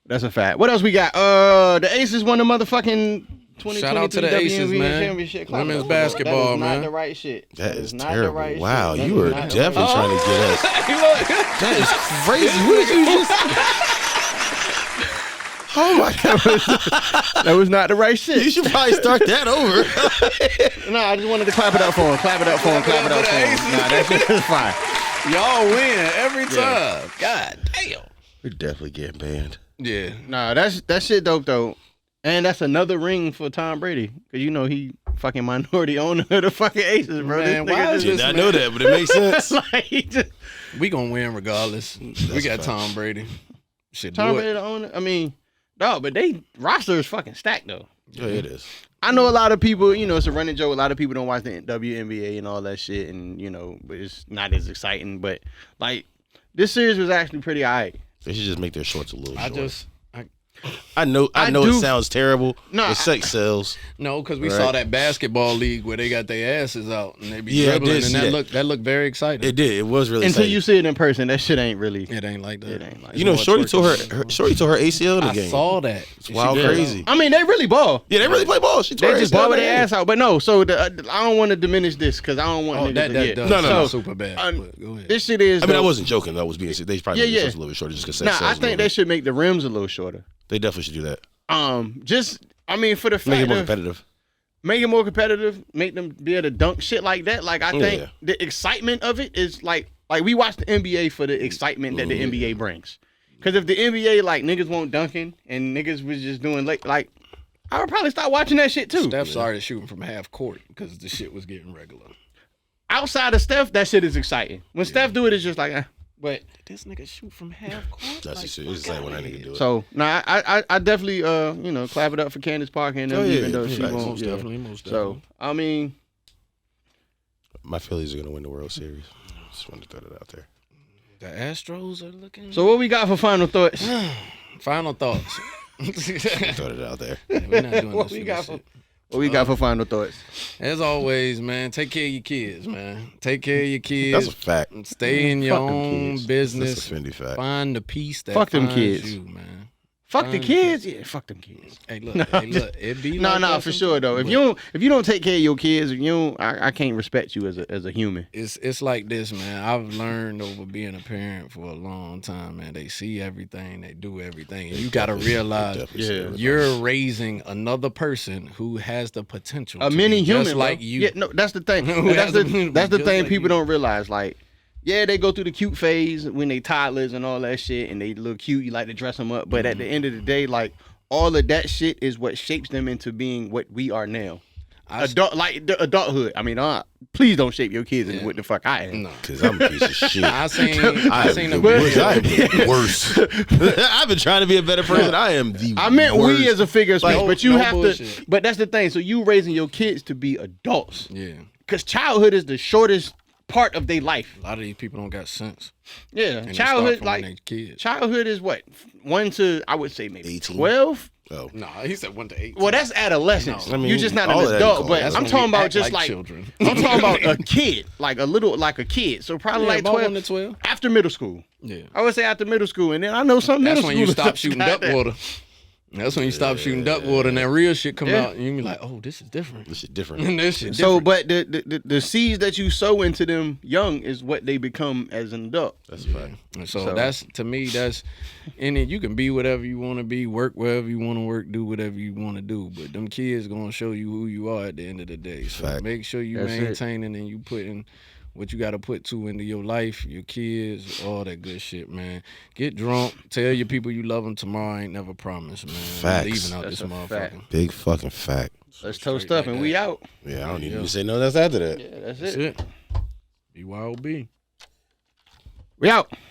that's a fact. What else we got? The Aces won the motherfucking 2023 Shout out to the Aces, WNBA man. championship. Clap Women's it up. basketball, That is man. not the right shit. That is not terrible. the right Wow, shit. you That were is not the definitely right trying to get us. That is crazy. What did you just? Oh my god, that was not the right shit. You should probably start that over. No, I just wanted to clap it up for him. Clap it up for him. Clap it up for him. Nah, that shit is fine. Y'all win every time. God damn. We're definitely getting banned. Yeah. Nah, that shit dope though, and that's another ring for Tom Brady because you know he fucking minority owner of the fucking Aces, bro. Man, This nigga why is just- this I know that, but it makes sense. like he just We gonna win regardless. We got a fact. Tom Brady. Shit, Tom do Brady it. the owner. I mean, no, but they roster is fucking stacked though. Yeah, it is. I know a lot of people, you know, it's a running joke. A lot of people don't watch the WNBA and all that shit, and you know, but it's not as exciting. But like, this series was actually pretty alright. They should just make their shorts a little shorter. I know I it do- sounds terrible. No, The sex sells. No, because we Right. saw that basketball league where they got their asses out and they be Yeah, I dribbling, did and see that. that looked very exciting. It did. It was really Until exciting. you see it in person, that shit ain't really. It ain't like that. It ain't like You know, more Shorty tore twerking. her ACL in the I game. saw that. It's wild Yeah. crazy. I mean, they really ball. Yeah, they really play ball. She tore They her just ACL ball in the their game. ass out. But no, so I don't want to diminish this because I don't want Oh, niggas that to that get. does No, no, sound no. super bad. but go ahead. This shit is. I mean, I though- wasn't joking. I was being serious. They probably Yeah, made yeah. the shorts a little bit shorter just because Nah, sex I sells a think little they bit. should make the rims a little shorter. They definitely should do that. Just I mean, for the Make fact it more of competitive. make it more competitive, make them be able to dunk shit like that. Like I think Yeah. the excitement of it is like we watch the NBA for the excitement that the NBA brings. Because if the NBA like niggas won't dunking and niggas was just doing like I would probably start watching that shit too. Steph started shooting from half court because the shit was getting regular. Outside of Steph, that shit is exciting. When Steph do it, it's just like But This nigga shoot from half court. That's just it's just like when that nigga do it. so I definitely clap it up for Candace Parker and them, even though she facts. won't. Most Yeah. definitely. So I mean, My Phillies are gonna win the World Series. Just wanted to throw that out there. The Astros are looking. so what we got for final thoughts? Final thoughts. Throw that out there. We're not doing What this we for got this for shit. what we got for final thoughts? As always, man, take care of your kids, man. Take care of your kids. That's a fact. Stay in your Fuck them own kids. business. That's a Fendi fact. Find the peace that Fuck them finds kids. you, man. Fuck the kids? Yeah, fuck them kids. Hey, look, it be No, like that for sure though. sometimes, If you don't take care of your kids, if you don't, I can't respect you as a human. it's like this, man. I've learned over being a parent for a long time, man. They see everything, they do everything, and you got to realize Yeah. you're raising another person who has the potential A to mini be human, just bro. like you. Yeah, no, that's the thing. Who that's has the a potential that's the just thing like people you. don't realize. Like, yeah, they go through the cute phase when they toddlers and all that shit, and they look cute. You like to dress them up, but at the end of the day, like all of that shit is what shapes them into being what we are now. The adulthood. I mean, please don't shape your kids into what the fuck I am. No. Cause I'm a piece of shit. I seen the a worst. video. I am the worst. I've been trying to be a better person. I am the I meant worst. we as a figure of speech, but you no have bullshit. to. But that's the thing. So you raising your kids to be adults, Yeah, because childhood is the shortest part of their life. a lot of these people don't got sense. Yeah, And they childhood start from when like they kids. childhood is what 1 to I would say maybe 18. 12. Oh. No, he said 1 to 8. Well, that's adolescence. No. I mean, You're just not all an of that adult. you But call it. I'm That's talking when we about act just like like children. I'm talking about a kid, like a kid. So probably like 1 12 to 12. after middle school. Yeah. I would say after middle school, and then I know some That's middle when you schoolers stop that's shooting got duck that. water. That's when you stop shooting duck water and that real shit come Yeah. out and you be like, oh, this is different. This shit different. This shit So, different. but the seeds that you sow into them young is what they become as an adult. That's a fact. And so So- that's, to me, that's, and then you can be whatever you want to be, work wherever you want to work, do whatever you want to do. But them kids going to show you who you are at the end of the day. So Fact. make sure you That's it. maintaining and you putting what you got to put to into your life, your kids, all that good shit, man. Get drunk. Tell your people you love them tomorrow. Ain't never promised, man. Facts. We leaving out That's this a motherfucker. fact. Big fucking fact. Let's toast Straight up like and we that. out. Yeah, I don't even say no. That's after that. Yeah, that's That's it. it. B.Y.O.B. We out.